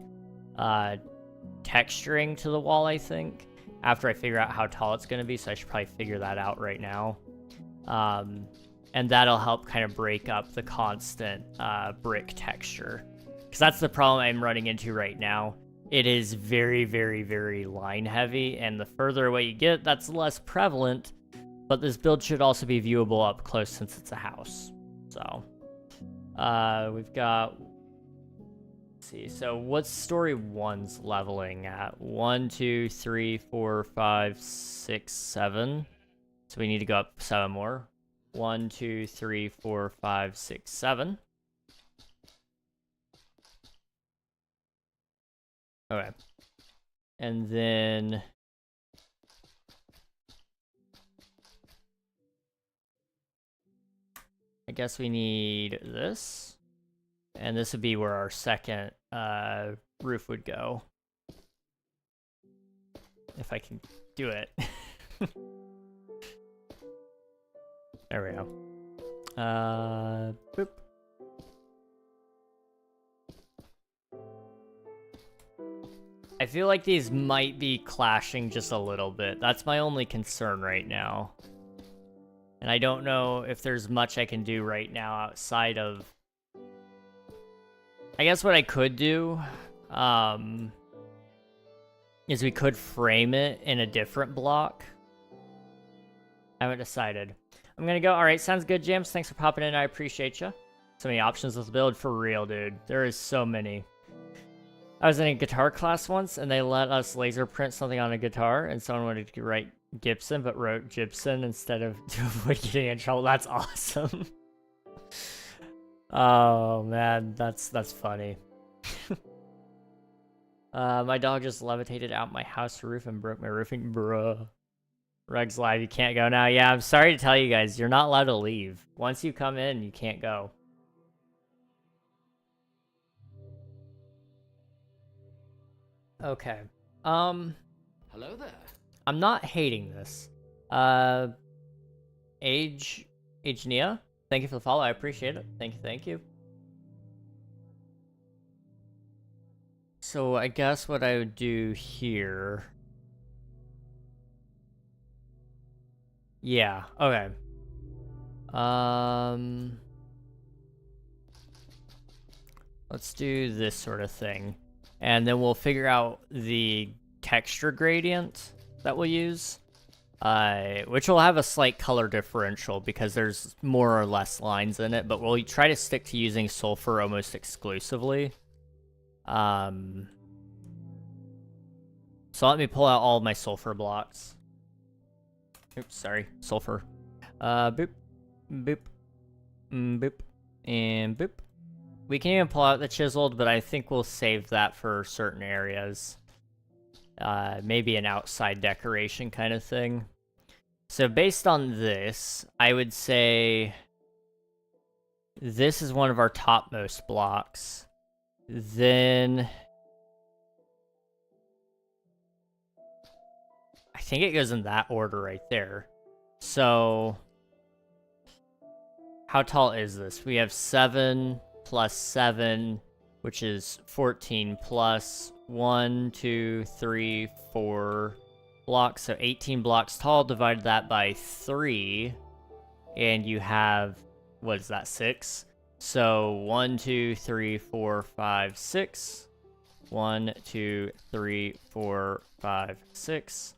texturing to the wall, I think, after I figure out how tall it's gonna be, so I should probably figure that out right now. And that'll help kind of break up the constant brick texture. Because that's the problem I'm running into right now. It is very, very, very line heavy, and the further away you get, that's less prevalent. But this build should also be viewable up close since it's a house. So, we've got, let's see, so what's story 1's leveling at? 1, 2, 3, 4, 5, 6, 7. So we need to go up 7 more. 1, 2, 3, 4, 5, 6, 7. Okay. And then I guess we need this, and this would be where our second roof would go. If I can do it. There we go. Boop. I feel like these might be clashing just a little bit. That's my only concern right now. And I don't know if there's much I can do right now outside of... I guess what I could do is we could frame it in a different block. I haven't decided. I'm gonna go. Alright, sounds good, James. Thanks for popping in. I appreciate you. So many options with the build. For real, dude. There is so many. I was in a guitar class once, and they let us laser print something on a guitar, and someone wanted to write Gibson, but wrote Gibson instead of to avoid getting in trouble. That's awesome. Oh man, that's funny. My dog just levitated out my house roof and broke my roofing, bruh. Reg's live, you can't go now. Yeah, I'm sorry to tell you guys, you're not allowed to leave. Once you come in, you can't go. Okay. Hello there. I'm not hating this. Nia, thank you for the follow. I appreciate it. Thank you. So I guess what I would do here. Yeah, okay. Let's do this sort of thing. And then we'll figure out the texture gradient that we'll use. Which will have a slight color differential because there's more or less lines in it, but we'll try to stick to using sulfur almost exclusively. So let me pull out all of my sulfur blocks. Oops, sorry, sulfur. Boop, boop, boop, and boop. We can even pull out the chiseled, but I think we'll save that for certain areas. Maybe an outside decoration kind of thing. So based on this, I would say this is one of our topmost blocks. Then I think it goes in that order right there. So how tall is this? We have 7 plus 7, which is 14 plus 1, 2, 3, 4 blocks. So 18 blocks tall. Divide that by 3. And you have, what is that, 6? So 1, 2, 3, 4, 5, 6. 1, 2, 3, 4, 5, 6.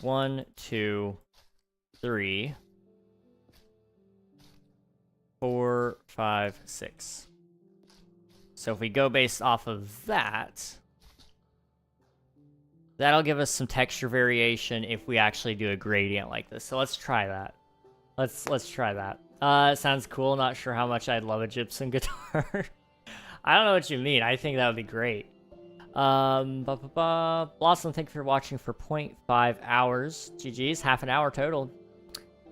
1, 2, 3, 4, 5, 6. So if we go based off of that, that'll give us some texture variation if we actually do a gradient like this. So let's try that. Let's try that. It sounds cool. Not sure how much I'd love a gypsum guitar. I don't know what you mean. I think that would be great. Blossom, thank you for watching for 0.5 hours. GG's, half an hour total.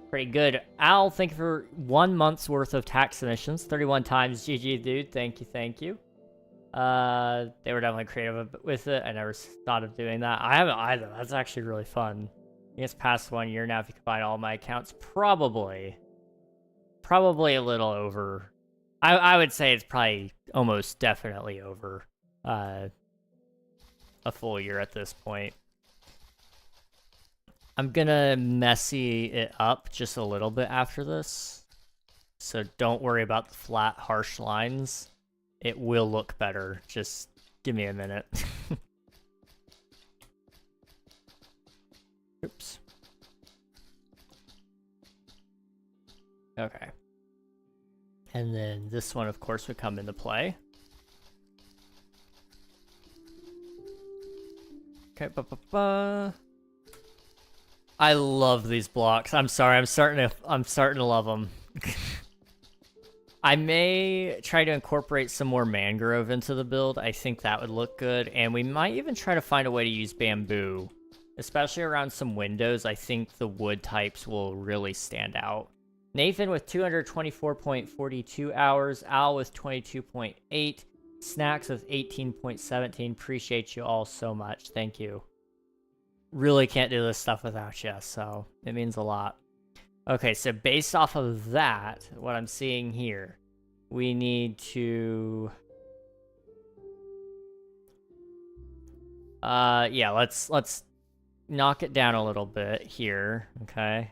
Pretty good. Al, thank you for 1 month's worth of tax submissions. 31 times. GG, dude. Thank you, thank you. They were definitely creative with it. I never thought of doing that. I haven't either. That's actually really fun. I think it's past 1 year now if you combine all my accounts. Probably a little over. I would say it's probably almost definitely over a full year at this point. I'm gonna messy it up just a little bit after this. So don't worry about the flat, harsh lines. It will look better. Just give me a minute. Oops. Okay. And then this one, of course, would come into play. Okay, I love these blocks. I'm sorry, I'm starting to love them. I may try to incorporate some more mangrove into the build. I think that would look good, and we might even try to find a way to use bamboo, especially around some windows. I think the wood types will really stand out. Nathan with 224.42 hours, Al with 22.8, Snacks with 18.17. Appreciate you all so much. Thank you. Really can't do this stuff without you, so it means a lot. Okay, so based off of that, what I'm seeing here, we need to... yeah, let's knock it down a little bit here, okay?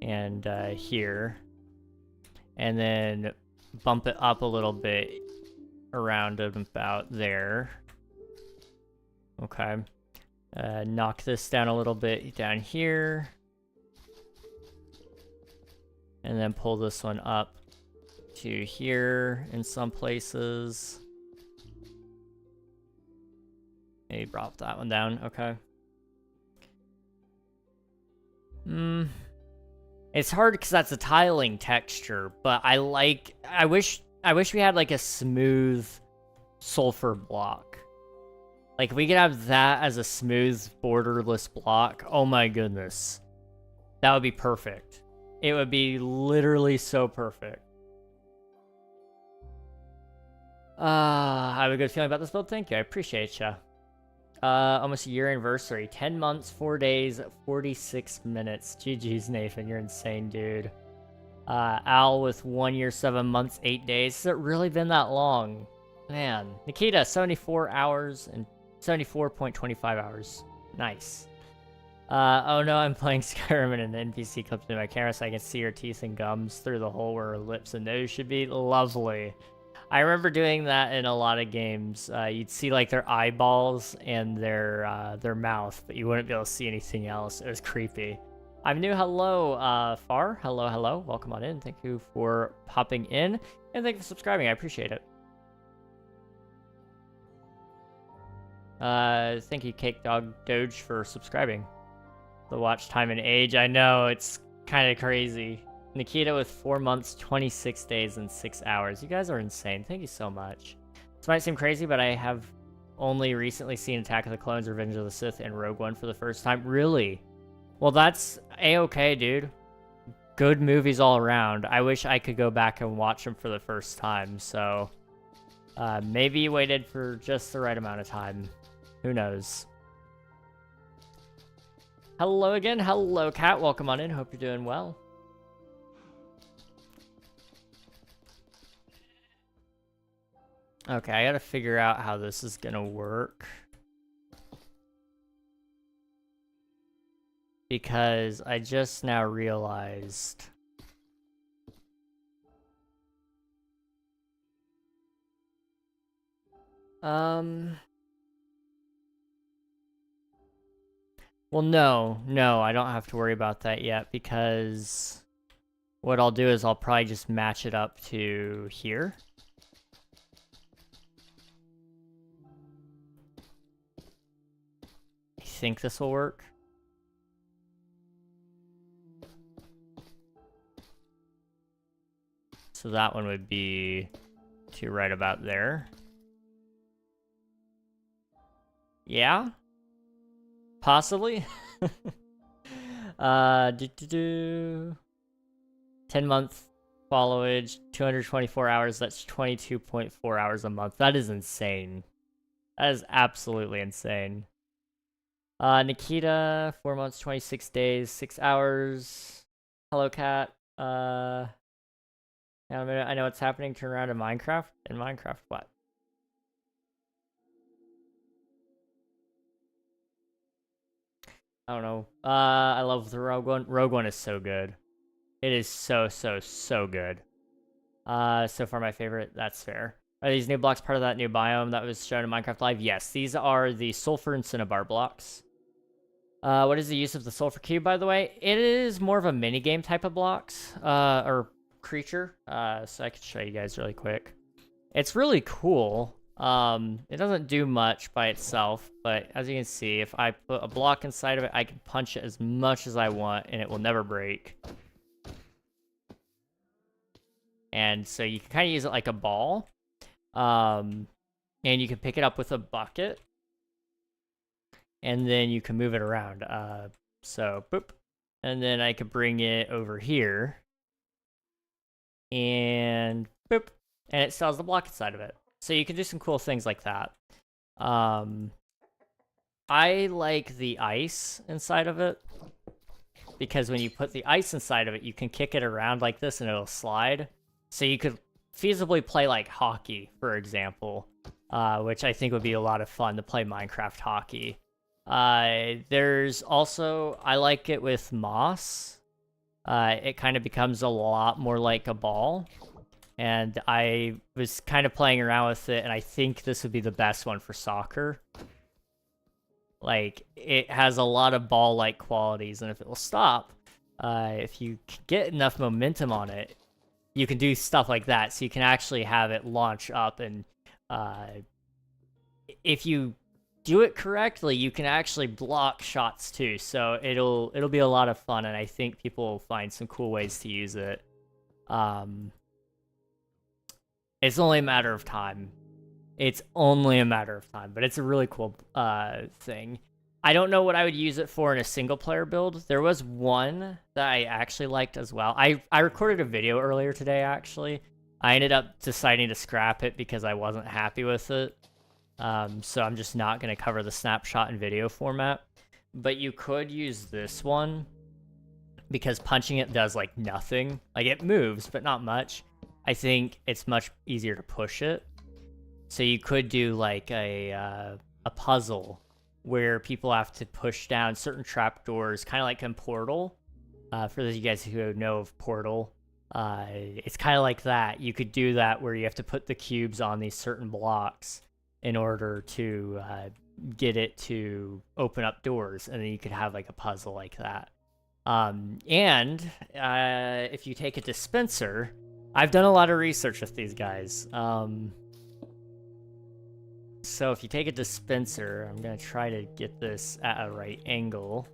And here. And then bump it up a little bit around about there. Okay. Knock this down a little bit down here. And then pull this one up to here in some places. Maybe drop that one down, okay. It's hard because that's a tiling texture, but I wish we had like a smooth sulfur block. Like if we could have that as a smooth borderless block, oh my goodness. That would be perfect. It would be literally so perfect. I have a good feeling about this build. Thank you. I appreciate ya. Almost a year anniversary. 10 months, 4 days, 46 minutes. GG's, Nathan. You're insane, dude. Al with 1 year, 7 months, 8 days. Has it really been that long? Man. Nikita, 74 hours and 74.25 hours. Nice. Oh no, I'm playing Skyrim and an NPC clipped into my camera so I can see her teeth and gums through the hole where her lips and nose should be. Lovely. I remember doing that in a lot of games. You'd see like their eyeballs and their mouth, but you wouldn't be able to see anything else. It was creepy. I'm new. Hello, Far. Hello, hello. Welcome on in. Thank you for popping in, and thank you for subscribing. I appreciate it. Thank you, Cake Dog Doge, for subscribing. The watch time and age. I know, it's kind of crazy. Nikita with 4 months, 26 days, and 6 hours. You guys are insane. Thank you so much. This might seem crazy, but I have only recently seen Attack of the Clones, Revenge of the Sith, and Rogue One for the first time. Really? Well, that's A-okay, dude. Good movies all around. I wish I could go back and watch them for the first time, so... maybe you waited for just the right amount of time. Who knows? Hello again. Hello, Kat. Welcome on in. Hope you're doing well. Okay, I gotta figure out how this is gonna work. Because I just now realized... Well, no, I don't have to worry about that yet because what I'll do is I'll probably just match it up to here. I think this will work. So that one would be to right about there. Yeah? Possibly? 10-month followage, 224 hours, that's 22.4 hours a month. That is insane. That is absolutely insane. Nikita, 4 months, 26 days, 6 hours. Hello, cat. Now I know what's happening. Turn around in Minecraft. In Minecraft, what? I don't know. I love the Rogue One. Rogue One is so good. It is so good. So far my favorite. That's fair. Are these new blocks part of that new biome that was shown in Minecraft Live? Yes, these are the Sulfur and Cinnabar blocks. What is the use of the Sulfur Cube, by the way? It is more of a minigame type of blocks, or creature. So I could show you guys really quick. It's really cool. It doesn't do much by itself, but as you can see, if I put a block inside of it, I can punch it as much as I want, and it will never break. And so you can kind of use it like a ball. And you can pick it up with a bucket. And then you can move it around. So, boop. And then I could bring it over here. And boop. And it still has the block inside of it. So you can do some cool things like that. I like the ice inside of it. Because when you put the ice inside of it, you can kick it around like this and it'll slide. So you could feasibly play like hockey, for example. Which I think would be a lot of fun to play Minecraft hockey. There's also, I like it with moss. It kind of becomes a lot more like a ball. And I was kind of playing around with it, and I think this would be the best one for soccer. Like, it has a lot of ball-like qualities, and if it will stop, if you get enough momentum on it, you can do stuff like that. So you can actually have it launch up, and if you do it correctly, you can actually block shots too. So it'll be a lot of fun, and I think people will find some cool ways to use it. It's only a matter of time. It's only a matter of time, but it's a really cool thing. I don't know what I would use it for in a single player build. There was one that I actually liked as well. I recorded a video earlier today, actually. I ended up deciding to scrap it because I wasn't happy with it. So I'm just not going to cover the snapshot in video format. But you could use this one because punching it does like nothing. Like it moves, but not much. I think it's much easier to push it. So you could do like a puzzle where people have to push down certain trapdoors, kind of like in Portal. For those of you guys who know of Portal, it's kind of like that. You could do that where you have to put the cubes on these certain blocks in order to get it to open up doors, and then you could have like a puzzle like that. If you take a dispenser, I've done a lot of research with these guys. So if you take a dispenser, I'm gonna try to get this at a right angle.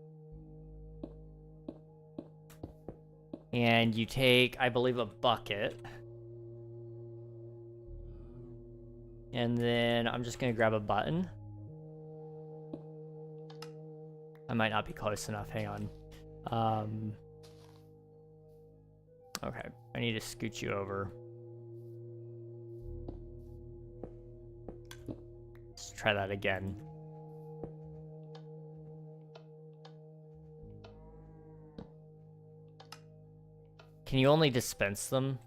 And you take, I believe, a bucket. And then I'm just gonna grab a button. I might not be close enough, hang on. Okay, I need to scoot you over. Let's try that again. Can you only dispense them?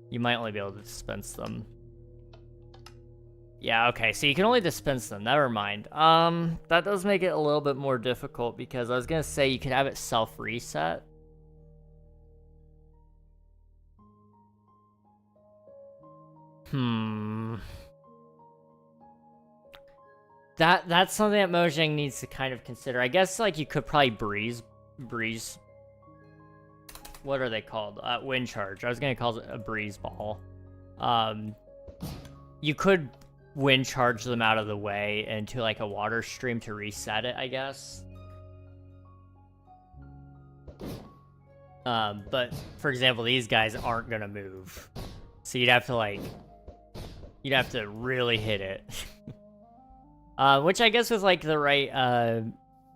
You might only be able to dispense them. Yeah, okay, so you can only dispense them. Never mind. That does make it a little bit more difficult because I was gonna say you could have it self-reset. That's something that Mojang needs to kind of consider. I guess, like, you could probably breeze. What are they called? Wind charge. I was gonna call it a breeze ball. You could wind charge them out of the way into, like, a water stream to reset it, I guess. But, for example, these guys aren't gonna move. So you'd have to, like... You'd have to really hit it. Which I guess with, like, the right,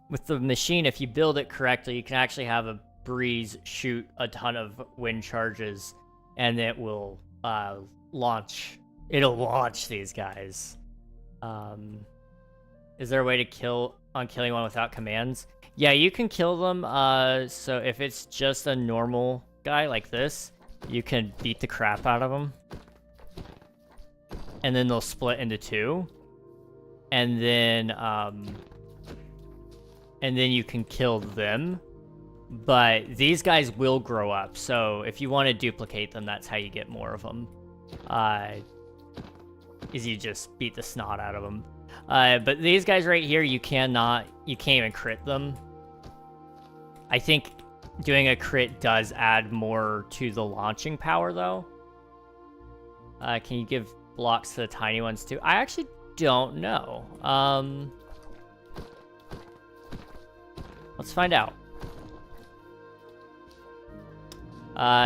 with the machine, if you build it correctly, you can actually have a breeze shoot a ton of wind charges, and it will, launch. It'll launch these guys. Is there a way to kill on killing one without commands? Yeah, you can kill them, so if it's just a normal guy like this, you can beat the crap out of them. And then they'll split into two. And then you can kill them. But these guys will grow up, so if you want to duplicate them, that's how you get more of them. Is you just beat the snot out of them. But these guys right here, you can't even crit them. I think doing a crit does add more to the launching power, though. Can you give blocks to the tiny ones, too? I actually don't know. Let's find out.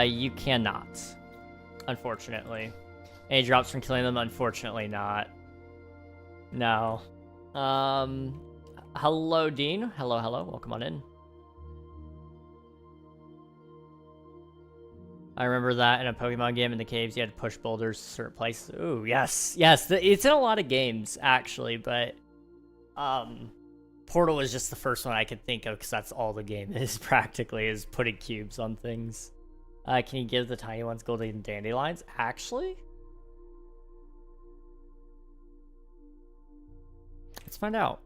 You cannot. Unfortunately. Any drops from killing them? Unfortunately not. No. Hello, Dean. Hello, hello. Welcome on in. I remember that in a Pokemon game in the caves, you had to push boulders to certain places. Ooh, yes. Yes, it's in a lot of games, actually, but... Portal was just the first one I could think of, because that's all the game is, practically, is putting cubes on things. Can you give the tiny ones golden dandelions? Actually? Let's find out.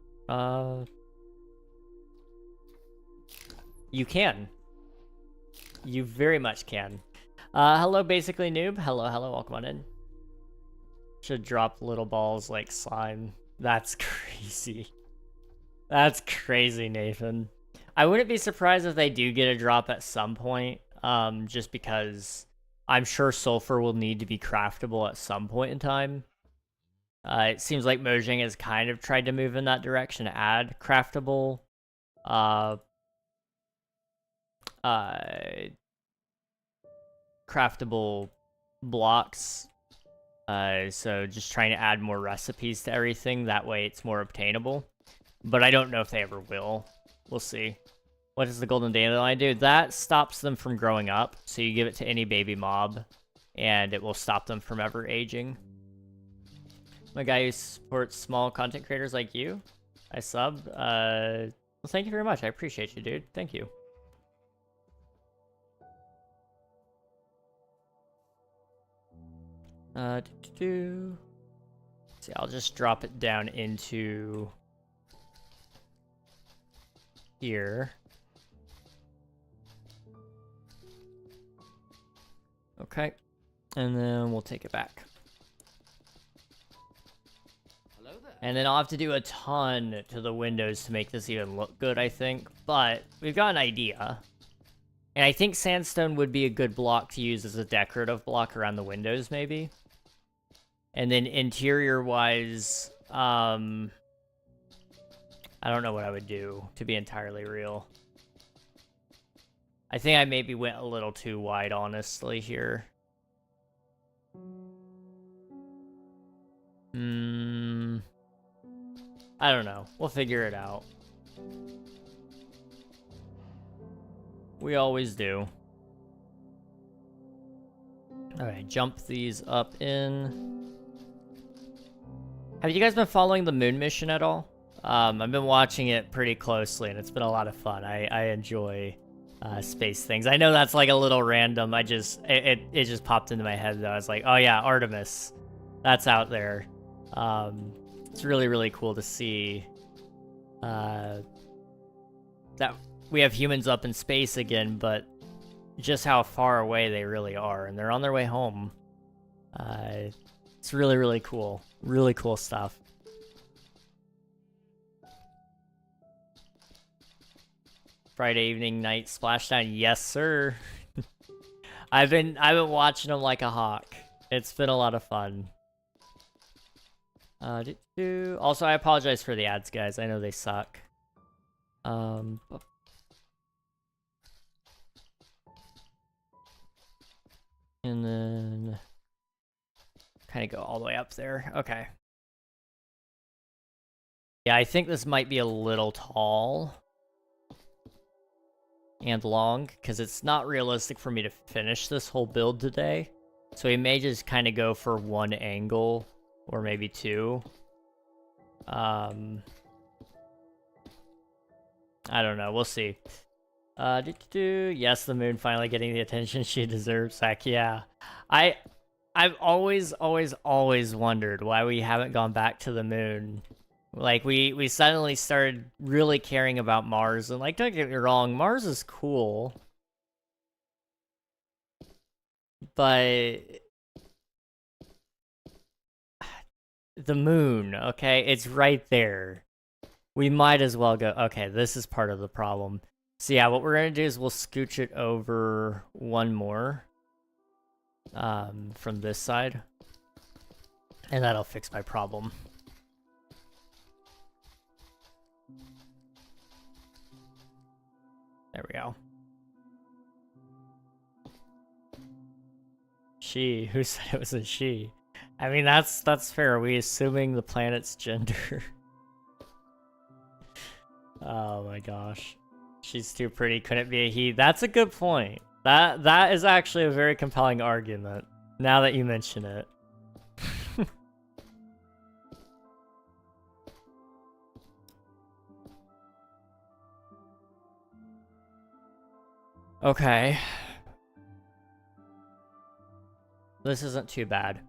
You can. You very much can. Hello, basically noob. Hello, hello, welcome on in. Should drop little balls like slime. That's crazy. That's crazy, Nathan. I wouldn't be surprised if they do get a drop at some point, just because I'm sure sulfur will need to be craftable at some point in time. It seems like Mojang has kind of tried to move in that direction, add craftable, craftable blocks. So just trying to add more recipes to everything, that way it's more obtainable. But I don't know if they ever will. We'll see. What does the golden dandelion do? That stops them from growing up. So you give it to any baby mob, and it will stop them from ever aging. I'm a guy who supports small content creators like you. I sub. Well, thank you very much. I appreciate you, dude. Thank you. See, I'll just drop it down into here. Okay, and then we'll take it back. Hello there. And then I'll have to do a ton to the windows to make this even look good, I think. But we've got an idea. And I think sandstone would be a good block to use as a decorative block around the windows, maybe. And then interior-wise, I don't know what I would do, to be entirely real. I think I maybe went a little too wide, honestly, here. I don't know. We'll figure it out. We always do. Alright, jump these up in. Have you guys been following the moon mission at all? I've been watching it pretty closely, and it's been a lot of fun. I enjoy space things. I know that's like a little random. It just popped into my head, though. I was like, oh yeah, Artemis. That's out there. It's really, really cool to see that we have humans up in space again, but just how far away they really are, and they're on their way home. It's really, really cool. Really cool stuff. Friday evening night splashdown. Yes, sir. I've been watching them like a hawk. It's been a lot of fun. Also, I apologize for the ads, guys. I know they suck. And then kind of go all the way up there. Okay. Yeah, I think this might be a little tall and long, because it's not realistic for me to finish this whole build today. So we may just kind of go for one angle, or maybe two. I don't know. We'll see. Yes, the moon finally getting the attention she deserves. Heck yeah. I've always wondered why we haven't gone back to the moon. Like, we suddenly started really caring about Mars, and, like, don't get me wrong, Mars is cool. But the moon, okay? It's right there. We might as well go... Okay, this is part of the problem. So yeah, what we're gonna do is we'll scooch it over one more. From this side. And that'll fix my problem. There we go. She. Who said it was a she? I mean, that's fair. Are we assuming the planet's gender? Oh my gosh. She's too pretty. Couldn't be a he. That's a good point. That is actually a very compelling argument. Now that you mention it. Okay. This isn't too bad.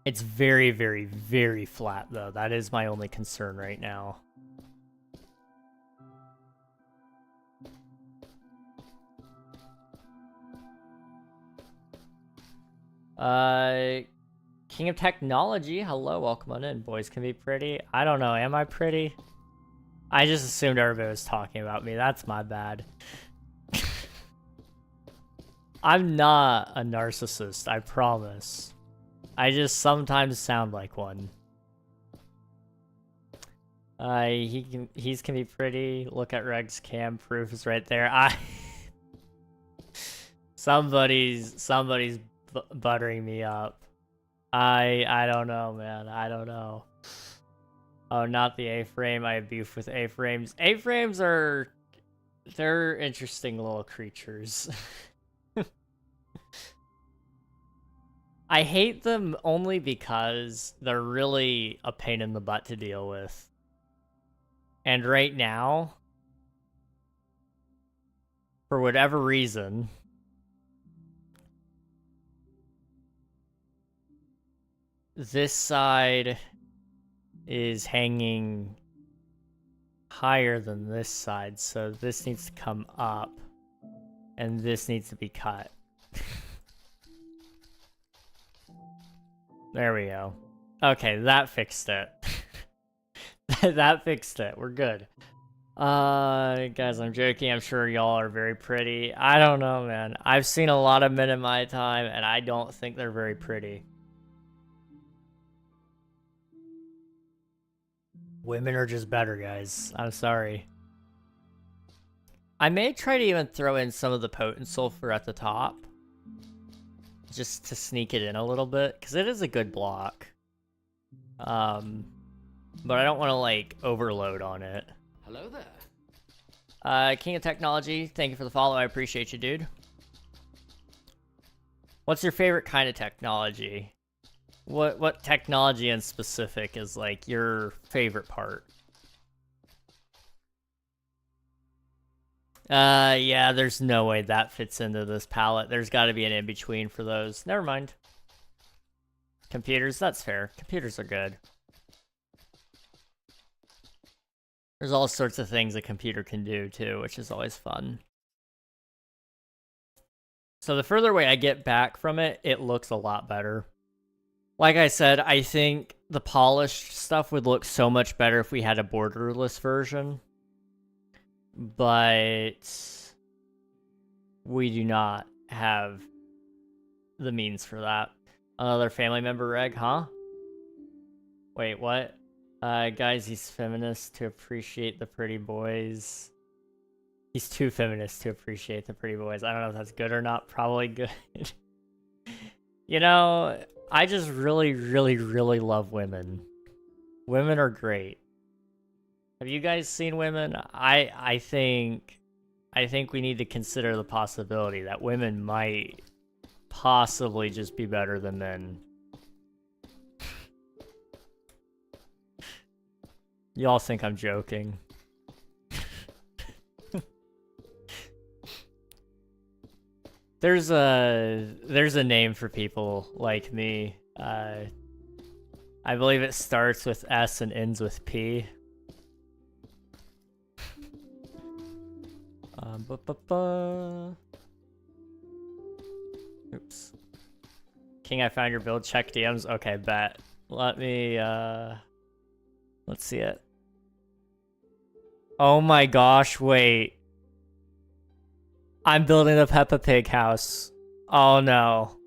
It's very, very, very flat, though. That is my only concern right now. King of Technology, hello, welcome on in. Boys can be pretty. I don't know, am I pretty? I just assumed everybody was talking about me. That's my bad. I'm not a narcissist, I promise. I just sometimes sound like one. He's can be pretty. Look at Reg's cam, proof is right there. Somebody's buttering me up. I don't know, man. I don't know. Oh, not the A-frame. I have beef with A-frames. A-frames they're interesting little creatures. I hate them only because they're really a pain in the butt to deal with. And right now, for whatever reason, this side is hanging higher than this side, so this needs to come up, and this needs to be cut. There we go. Okay, that fixed it. That fixed it. We're good. Guys, I'm joking. I'm sure y'all are very pretty. I don't know, man. I've seen a lot of men in my time, and I don't think they're very pretty. Women are just better, guys. I'm sorry. I may try to even throw in some of the potent sulfur at the top. Just to sneak it in a little bit, because it is a good block. But I don't want to, like, overload on it. Hello there. King of Technology, thank you for the follow. I appreciate you, dude. What's your favorite kind of technology? What technology in specific is, like, your favorite part? Yeah, there's no way that fits into this palette. There's got to be an in-between for those. Never mind. Computers, that's fair. Computers are good. There's all sorts of things a computer can do, too, which is always fun. So the further away I get back from it, it looks a lot better. Like I said, I think the polished stuff would look so much better if we had a borderless version. but we do not have the means for that. Another family member reg, huh? Wait, what? Guys, he's feminist to appreciate the pretty boys. He's too feminist to appreciate the pretty boys. I don't know if that's good or not. Probably good. You know, I just really, really, really love women. Women are great. Have you guys seen women? I think we need to consider the possibility that women might possibly just be better than men. Y'all think I'm joking. There's a name for people like me. I believe it starts with S and ends with P. Oops. King, I found your build. Check DMs. Okay, bet. Let me, let's see it. Oh my gosh, wait. I'm building a Peppa Pig house. Oh no.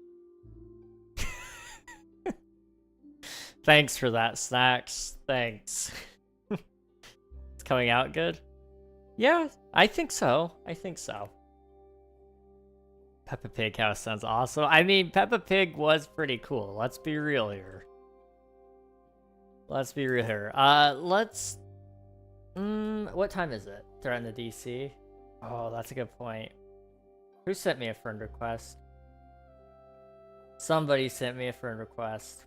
Thanks for that, Snacks. Thanks. It's coming out good? Yeah, I think so. I think so. Peppa Pig house sounds awesome. I mean, Peppa Pig was pretty cool. Let's be real here. Let's be real here. Let's... what time is it? They're in the DC? Oh, that's a good point. Who sent me a friend request? Somebody sent me a friend request.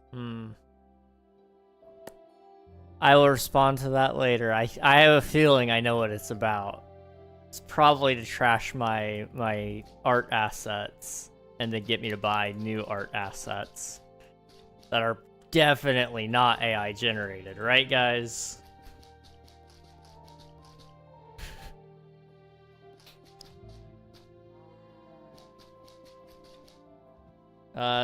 I will respond to that later. I have a feeling I know what it's about. It's probably to trash my art assets and to get me to buy new art assets that are definitely not AI generated, right guys?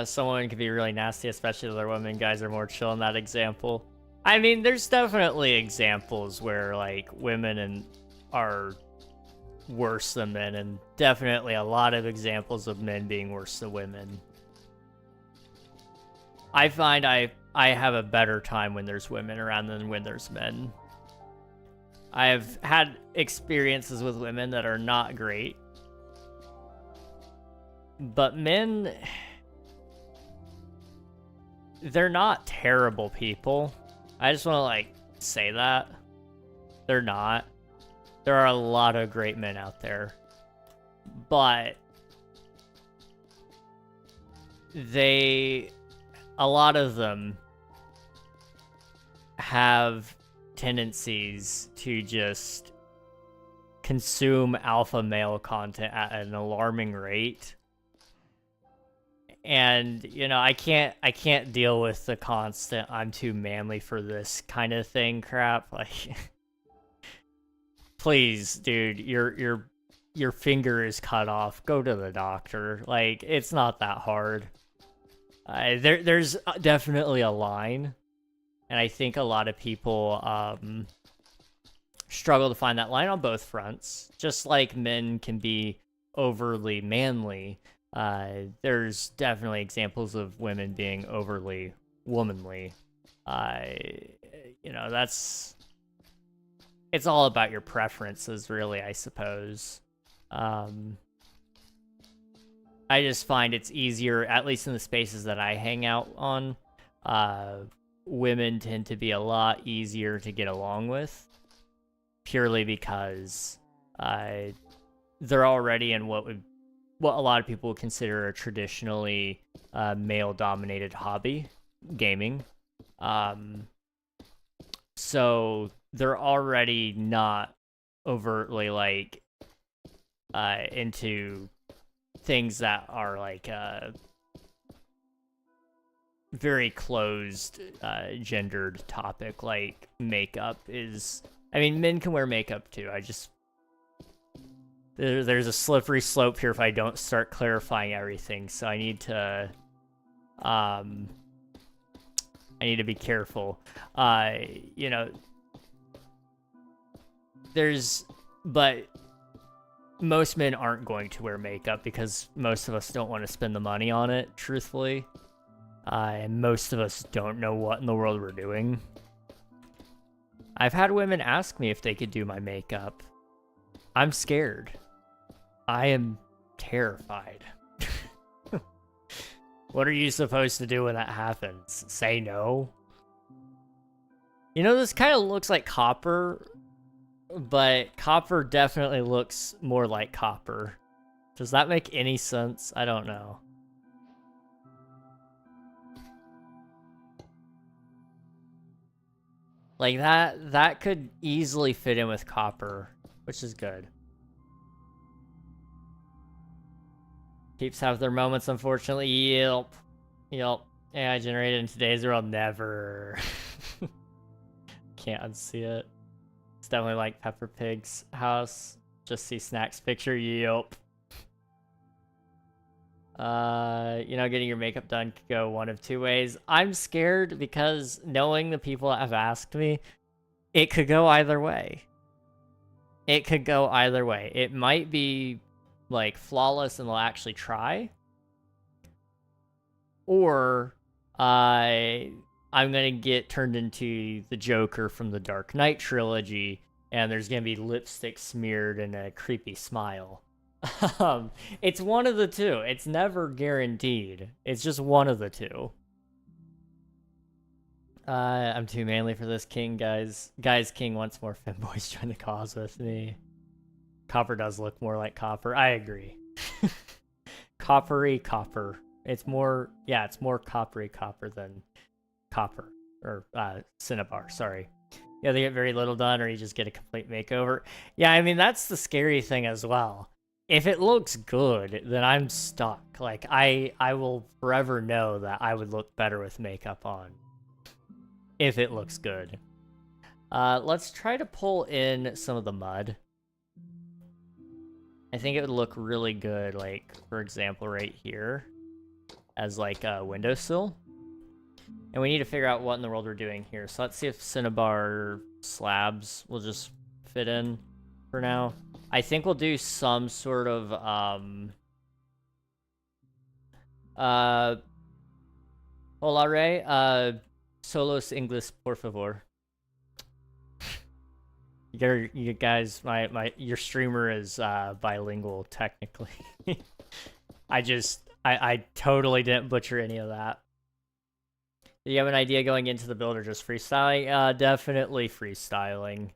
Someone can be really nasty, especially to other women. Guys are more chill in that example. I mean, there's definitely examples where, like, women are worse than men, and definitely a lot of examples of men being worse than women. I find I have a better time when there's women around than when there's men. I have had experiences with women that are not great. But men... they're not terrible people. I just want to, like, say that. They're not. There are a lot of great men out there. But a lot of them have tendencies to just consume alpha male content at an alarming rate. And, you know, I can't deal with the constant I'm too manly for this kind of thing crap. Like, please, dude, your finger is cut off. Go to the doctor. Like, it's not that hard. There's definitely a line, and I think a lot of people struggle to find that line on both fronts. Just like men can be overly manly, there's definitely examples of women being overly womanly. You know, it's all about your preferences, really, I suppose. I just find it's easier, at least in the spaces that I hang out on, women tend to be a lot easier to get along with, purely because they're already in what a lot of people would consider a traditionally male-dominated hobby, gaming. So they're already not overtly, like, into things that are, like, very closed, gendered topic, like makeup is... I mean, men can wear makeup, too. There's a slippery slope here if I don't start clarifying everything, so I need to be careful. You know, there's but most men aren't going to wear makeup because most of us don't want to spend the money on it, truthfully. And most of us don't know what in the world we're doing. I've had women ask me if they could do my makeup. I'm scared. I am terrified. What are you supposed to do when that happens? Say no? You know, this kind of looks like copper, but copper definitely looks more like copper. Does that make any sense? I don't know. Like that could easily fit in with copper, which is good. Peeps have their moments, unfortunately. Yelp. AI generated in today's world, never. Can't unsee it. It's definitely like Peppa Pig's house. Just see Snack's picture. Yelp. You know, getting your makeup done could go one of two ways. I'm scared because knowing the people that have asked me, it could go either way. It could go either way. It might be like flawless and they'll actually try, or I'm gonna get turned into the Joker from the Dark Knight trilogy and there's gonna be lipstick smeared and a creepy smile. It's one of the two. It's never guaranteed. It's just one of the two. I'm too manly for this, King, guys. King wants more femboys join the cause with me. Copper does look more like copper. I agree. Coppery copper. It's more, yeah, it's more coppery copper than copper. Or, cinnabar, sorry. Yeah, they get very little done or you just get a complete makeover. Yeah, I mean, that's the scary thing as well. If it looks good, then I'm stuck. Like, I will forever know that I would look better with makeup on. If it looks good. Let's try to pull in some of the mud. I think it would look really good, like, for example, right here. As, like, a windowsill. And we need to figure out what in the world we're doing here. So let's see if Cinnabar slabs will just fit in for now. I think we'll do some sort of, Hola, Ray. Solos English, por favor. You guys, your streamer is, bilingual, technically. I totally didn't butcher any of that. Do you have an idea going into the build or just freestyling? Definitely freestyling.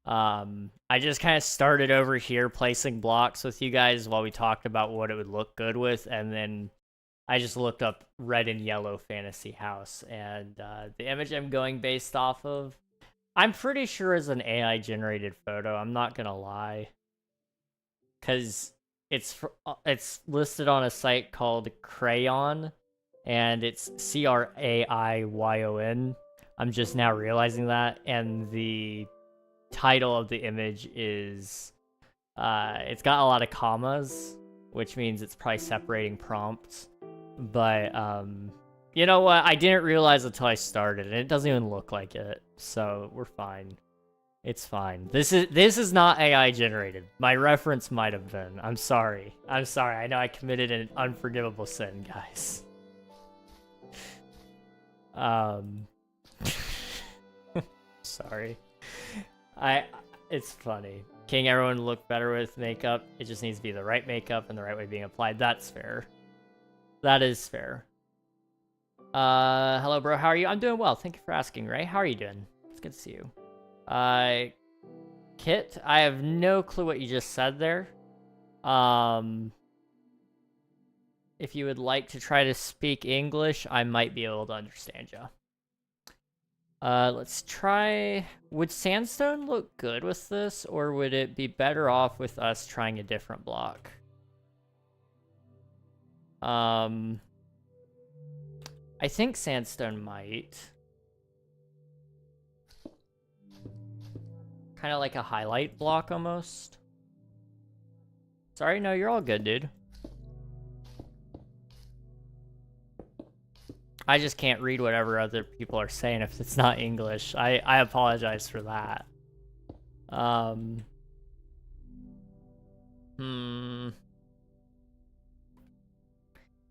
I just kind of started over here placing blocks with you guys while we talked about what it would look good with, and then I just looked up red and yellow fantasy house, and the image I'm going based off of, I'm pretty sure is an AI generated photo. I'm not gonna lie, because it's listed on a site called Crayon, and it's Craiyon. I'm just now realizing that, and the title of the image is it's got a lot of commas, which means it's probably separating prompts. But you know what? I didn't realize until I started, and it doesn't even look like it. So we're fine. It's fine. This is not AI generated. My reference might have been. I'm sorry. I know I committed an unforgivable sin, guys. Sorry. It's funny. King, everyone look better with makeup. It just needs to be the right makeup and the right way being applied. That's fair. That is fair. Hello, bro. How are you? I'm doing well. Thank you for asking, Ray. How are you doing? It's good to see you. Kit, I have no clue what you just said there. If you would like to try to speak English, I might be able to understand you. Let's try... Would sandstone look good with this, or would it be better off with us trying a different block? I think sandstone might. Kind of like a highlight block, almost. Sorry, no, you're all good, dude. I just can't read whatever other people are saying if it's not English. I apologize for that.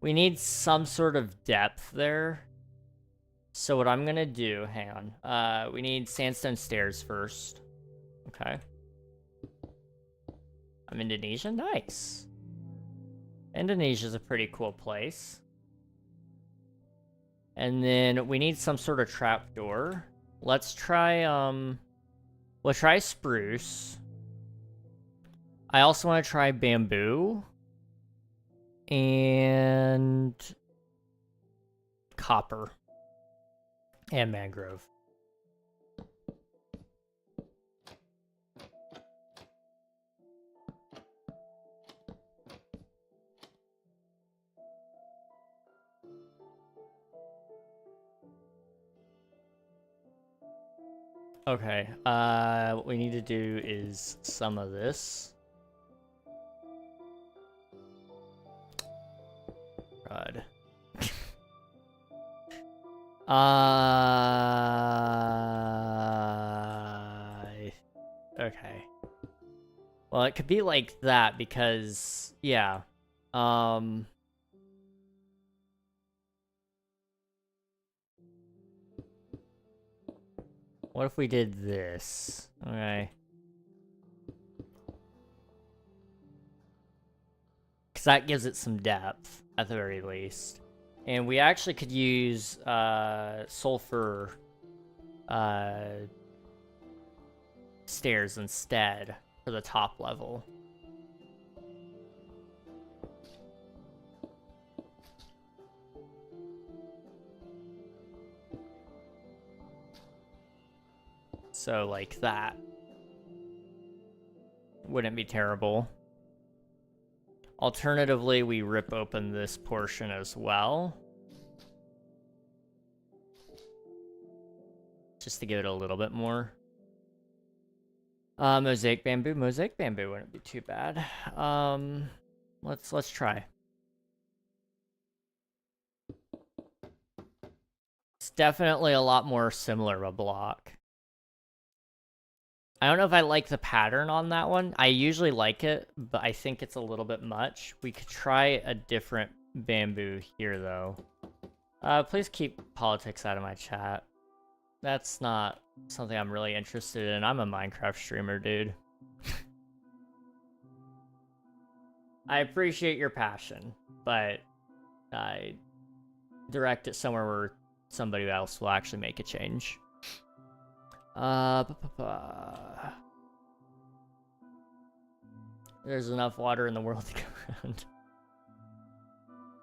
We need some sort of depth there. So what I'm gonna do, hang on. We need sandstone stairs first. Okay. I'm Indonesia, nice. Indonesia's a pretty cool place. And then we need some sort of trapdoor. Let's try, we'll try spruce. I also want to try bamboo. And copper. And mangrove. Okay, what we need to do is some of this. God. Okay. Well, it could be like that because, yeah. What if we did this? Okay. Because that gives it some depth, at the very least. And we actually could use, sulfur, stairs instead for the top level. So, like that. Wouldn't be terrible. Alternatively, we rip open this portion as well. Just to give it a little bit more. Mosaic bamboo wouldn't be too bad. Let's try. It's definitely a lot more similar of a block. I don't know if I like the pattern on that one. I usually like it, but I think it's a little bit much. We could try a different bamboo here, though. Please keep politics out of my chat. That's not something I'm really interested in. I'm a Minecraft streamer, dude. I appreciate your passion, but I direct it somewhere where somebody else will actually make a change. There's enough water in the world to go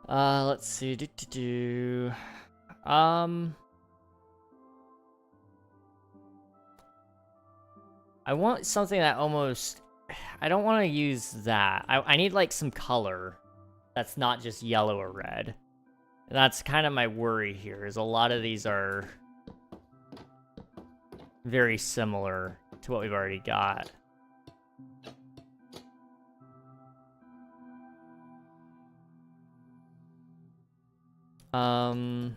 around. Let's see. I want something that almost... I don't want to use that. I need, like, some color that's not just yellow or red. And that's kind of my worry here, is a lot of these are very similar to what we've already got. Hello,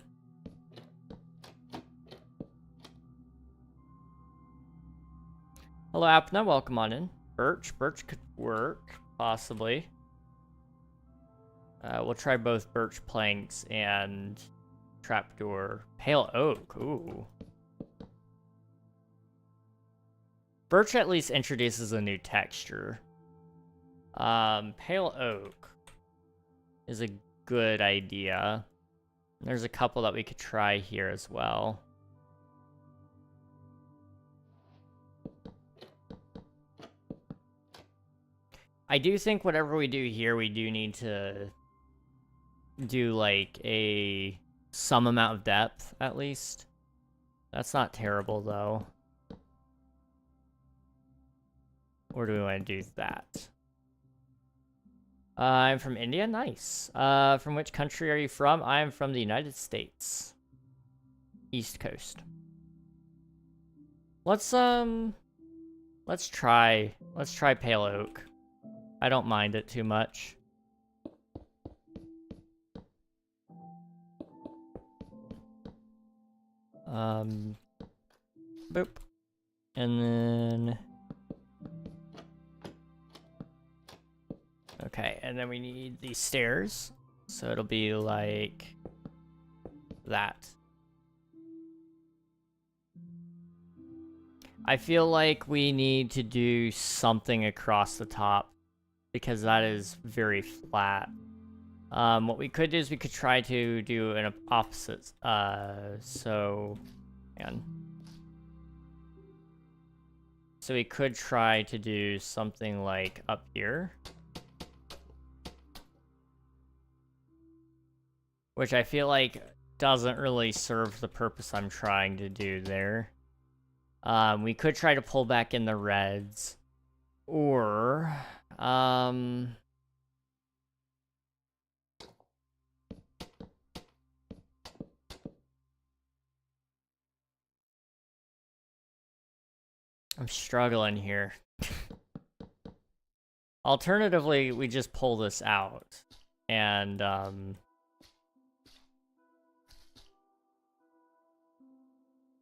Apna, welcome on in. Birch could work, possibly. We'll try both birch planks and trapdoor. Pale oak, ooh. Birch at least introduces a new texture. Pale oak is a good idea. There's a couple that we could try here as well. I do think whatever we do here, we do need to do like some amount of depth at least. That's not terrible though. Or do we want to do that? I'm from India, nice. From which country are you from? I'm from the United States. East Coast. Let's try pale oak. I don't mind it too much. Boop. And then and then we need these stairs. So it'll be like that. I feel like we need to do something across the top because that is very flat. What we could do is we could try to do an opposite. So we could try to do something like up here. Which I feel like doesn't really serve the purpose I'm trying to do there. We could try to pull back in the reds. Or, I'm struggling here. Alternatively, we just pull this out. And,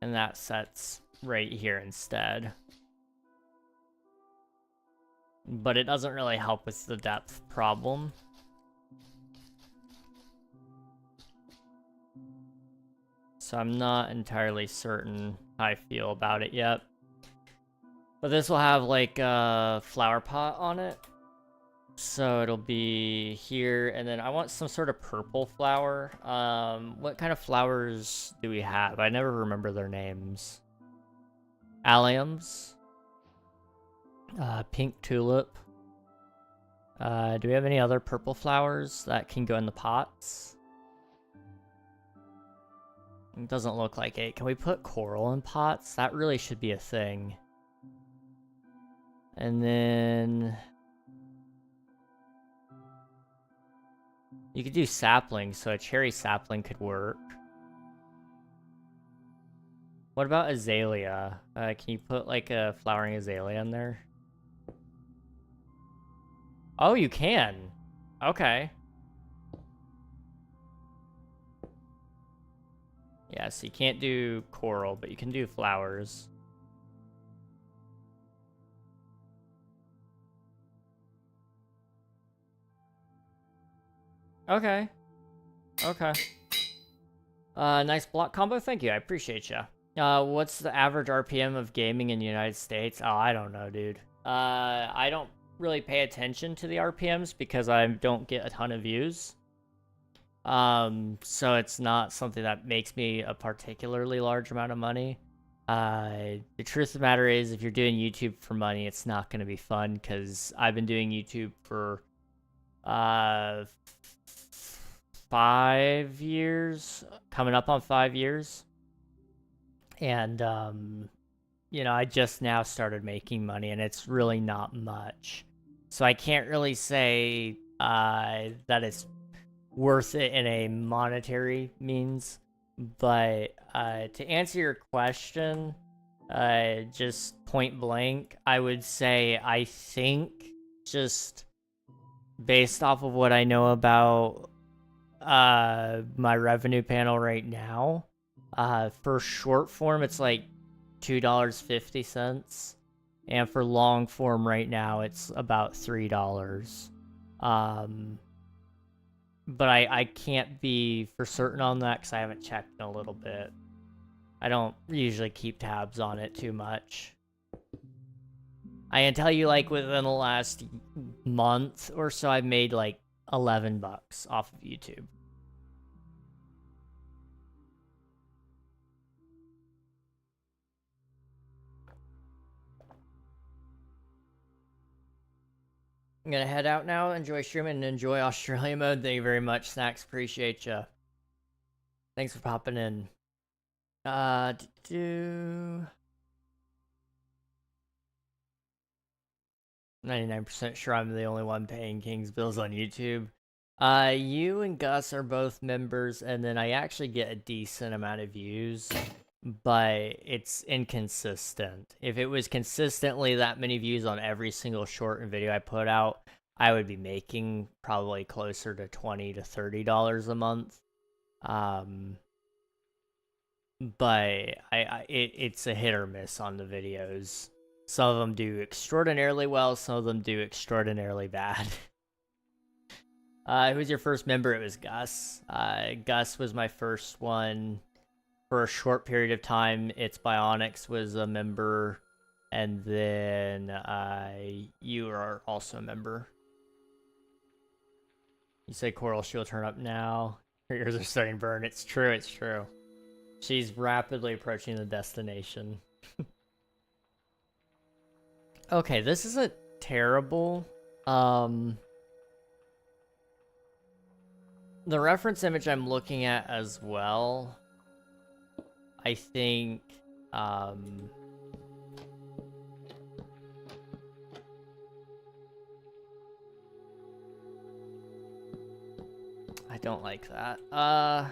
that sets right here instead. But it doesn't really help with the depth problem. So I'm not entirely certain how I feel about it yet. But this will have like a flower pot on it. So it'll be here, and then I want some sort of purple flower. What kind of flowers do we have? I never remember their names. Alliums. Pink tulip. Do we have any other purple flowers that can go in the pots? It doesn't look like it. Can we put coral in pots? That really should be a thing. And then you could do saplings, so a cherry sapling could work. What about azalea? Can you put like a flowering azalea in there? Oh, you can. Okay. Yeah, so you can't do coral, but you can do flowers. Okay. Okay. Nice block combo. Thank you. I appreciate you. What's the average RPM of gaming in the United States? Oh, I don't know, dude. I don't really pay attention to the RPMs because I don't get a ton of views. So it's not something that makes me a particularly large amount of money. The truth of the matter is, if you're doing YouTube for money, it's not going to be fun because I've been doing YouTube for 5 years, coming up on 5 years. And, you know, I just now started making money, and it's really not much. So I can't really say that it's worth it in a monetary means. But to answer your question, just point blank, I would say I think just based off of what I know about my revenue panel right now, for short form it's like $2.50, and for long form right now it's about $3. But I can't be for certain on that because I haven't checked in a little bit. I don't usually keep tabs on it too much. I can tell you, like, within the last month or so, I've made like $11 off of YouTube. I'm gonna head out now, enjoy streaming, and enjoy Australia mode. Thank you very much, Snacks. Appreciate ya. Thanks for popping in. 99% sure I'm the only one paying King's bills on YouTube. You and Gus are both members, and then I actually get a decent amount of views, but it's inconsistent. If it was consistently that many views on every single short and video I put out, I would be making probably closer to $20 to $30 a month. But it's a hit or miss on the videos. Some of them do extraordinarily well, some of them do extraordinarily bad. Who was your first member? It was Gus. Gus was my first one for a short period of time. It's Bionics was a member, and then you are also a member. You say Coral Shield turn up now. Her ears are starting to burn. It's true, it's true. She's rapidly approaching the destination. Okay, this isn't terrible. The reference image I'm looking at as well, I think, I don't like that. I'm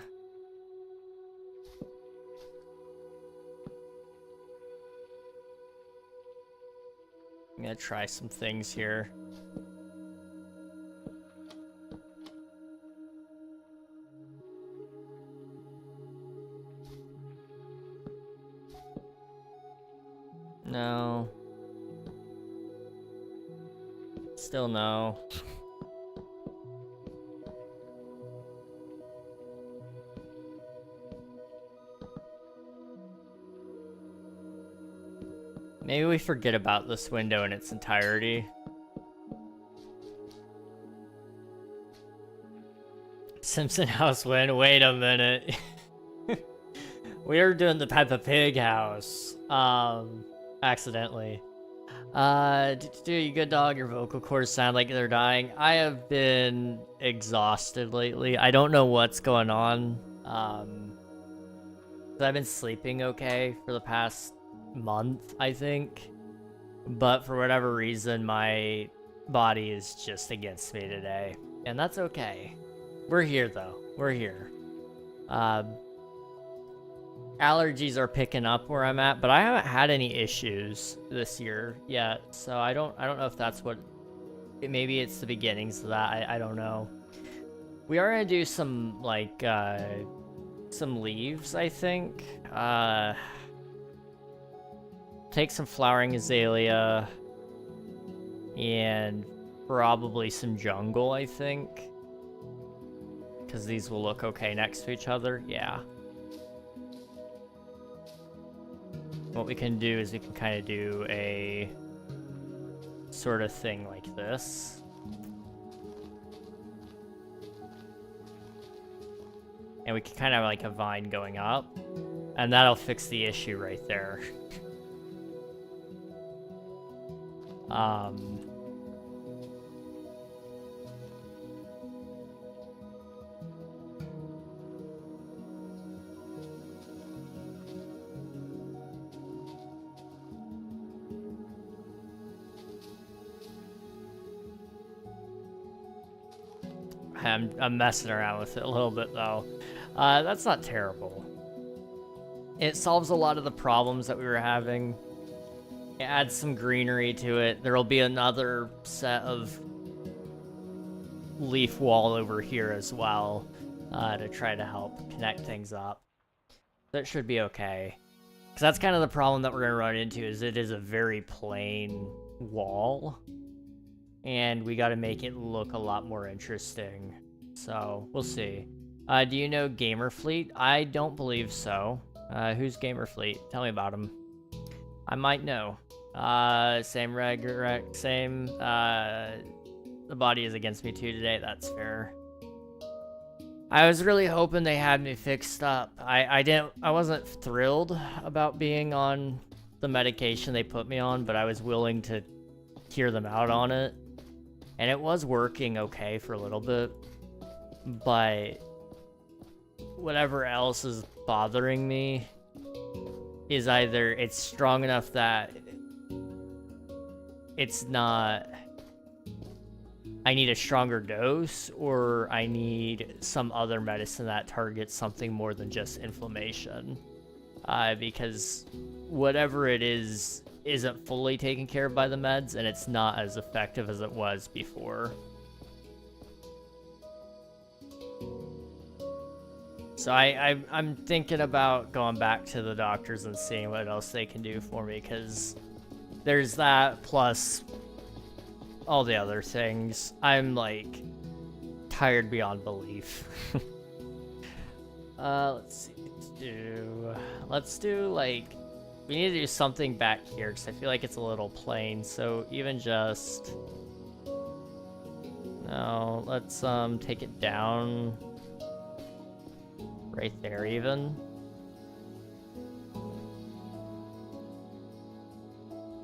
gonna try some things here. No. Still no. Maybe we forget about this window in its entirety. Simpson House win. Wait a minute. We are doing the Peppa Pig house. Accidentally. You good dog? Your vocal cords sound like they're dying. I have been exhausted lately. I don't know what's going on. I've been sleeping okay for the past month, I think, but for whatever reason my body is just against me today, and that's okay. We're here though. We're here. Allergies are picking up where I'm at, but I haven't had any issues this year yet, so I don't know if that's what maybe it's the beginnings of that. I don't know. We are gonna do some like some leaves, I think. Take some flowering azalea and probably some jungle, I think, because these will look okay next to each other. Yeah. What we can do is we can kind of do a sort of thing like this. And we can kind of have like a vine going up, and that'll fix the issue right there. I'm messing around with it a little bit though. That's not terrible. It solves a lot of the problems that we were having. It adds some greenery to it. There'll be another set of leaf wall over here as well, to try to help connect things up. That should be okay. Because that's kind of the problem that we're going to run into, is it is a very plain wall. And we got to make it look a lot more interesting. So, we'll see. Do you know Gamerfleet? I don't believe so. Who's Gamerfleet? Tell me about him. I might know. Same same, the body is against me too today, that's fair. I was really hoping they had me fixed up. I wasn't thrilled about being on the medication they put me on, but I was willing to hear them out on it. And it was working okay for a little bit, but whatever else is bothering me is either it's strong enough that it's not, I need a stronger dose, or I need some other medicine that targets something more than just inflammation. Because whatever it is isn't fully taken care of by the meds, and it's not as effective as it was before. So I'm thinking about going back to the doctors and seeing what else they can do for me, because there's that plus all the other things. I'm like tired beyond belief. Let's see. Let's do like, we need to do something back here because I feel like it's a little plain. So even just, no, let's take it down right there even.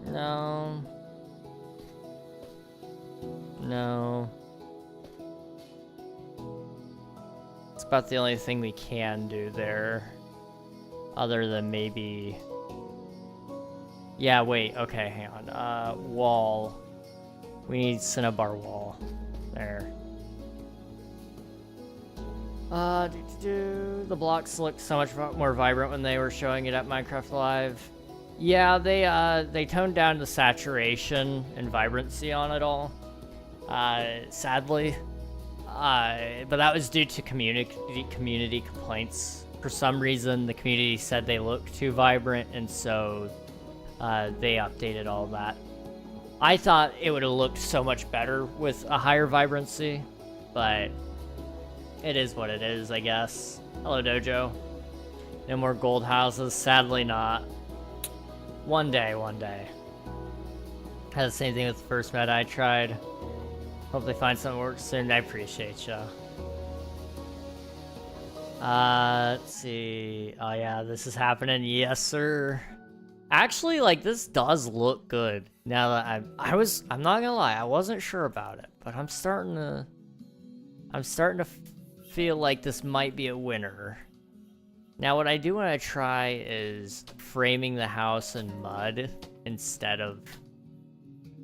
No. No. It's about the only thing we can do there. Other than maybe... Yeah, wait, okay, hang on. Wall. We need Cinnabar wall. There. The blocks look so much more vibrant when they were showing it at Minecraft Live. Yeah, they toned down the saturation and vibrancy on it all. Sadly. But that was due to community complaints. For some reason, the community said they looked too vibrant, and so they updated all that. I thought it would have looked so much better with a higher vibrancy, but it is what it is, I guess. Hello, Dojo. No more gold houses. Sadly not. One day, one day. Had the same thing with the first meta I tried. Hope they find something that works soon. I appreciate ya. Let's see. Oh yeah, this is happening. Yes, sir. Actually, like, this does look good. Now that I'm not gonna lie, I wasn't sure about it, but I'm starting to feel like this might be a winner. Now, what I do want to try is framing the house in mud instead of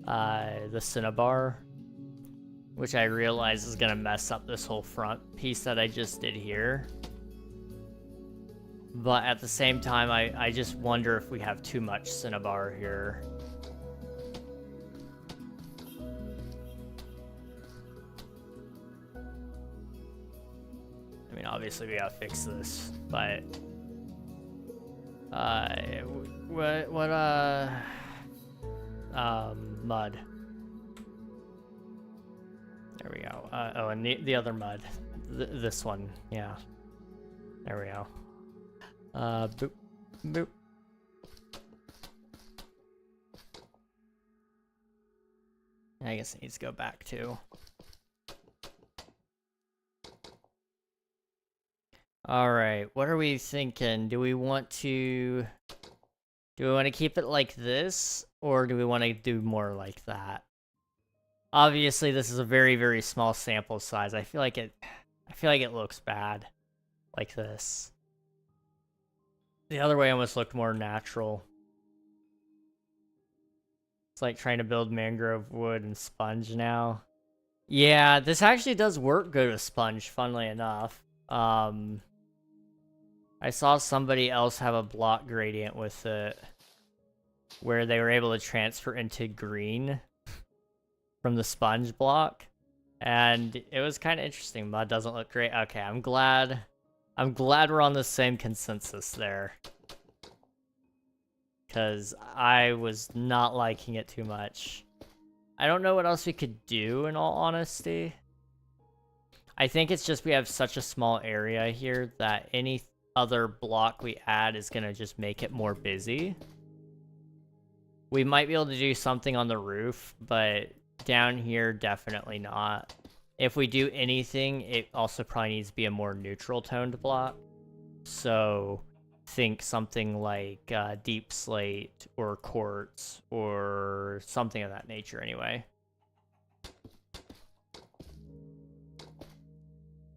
the Cinnabar, which I realize is gonna mess up this whole front piece that I just did here. But at the same time, I just wonder if we have too much Cinnabar here. I mean, obviously we gotta fix this, but... mud. There we go. Oh, and the other mud. This one, yeah. There we go. Boop. Boop. I guess it needs to go back too. Alright, what are we thinking? Do we want to keep it like this, or do we want to do more like that? Obviously, this is a very, very small sample size. I feel like it looks bad like this. The other way almost looked more natural. It's like trying to build mangrove wood and sponge now. Yeah, this actually does work good with sponge, funnily enough. I saw somebody else have a block gradient with it where they were able to transfer into green from the sponge block, and it was kind of interesting. Mud doesn't look great. Okay, I'm glad we're on the same consensus there, because I was not liking it too much. I don't know what else we could do, in all honesty. I think it's just we have such a small area here that any other block we add is going to just make it more busy. We might be able to do something on the roof, but down here, definitely not. If we do anything, it also probably needs to be a more neutral toned block. So think something like deep slate or quartz or something of that nature anyway.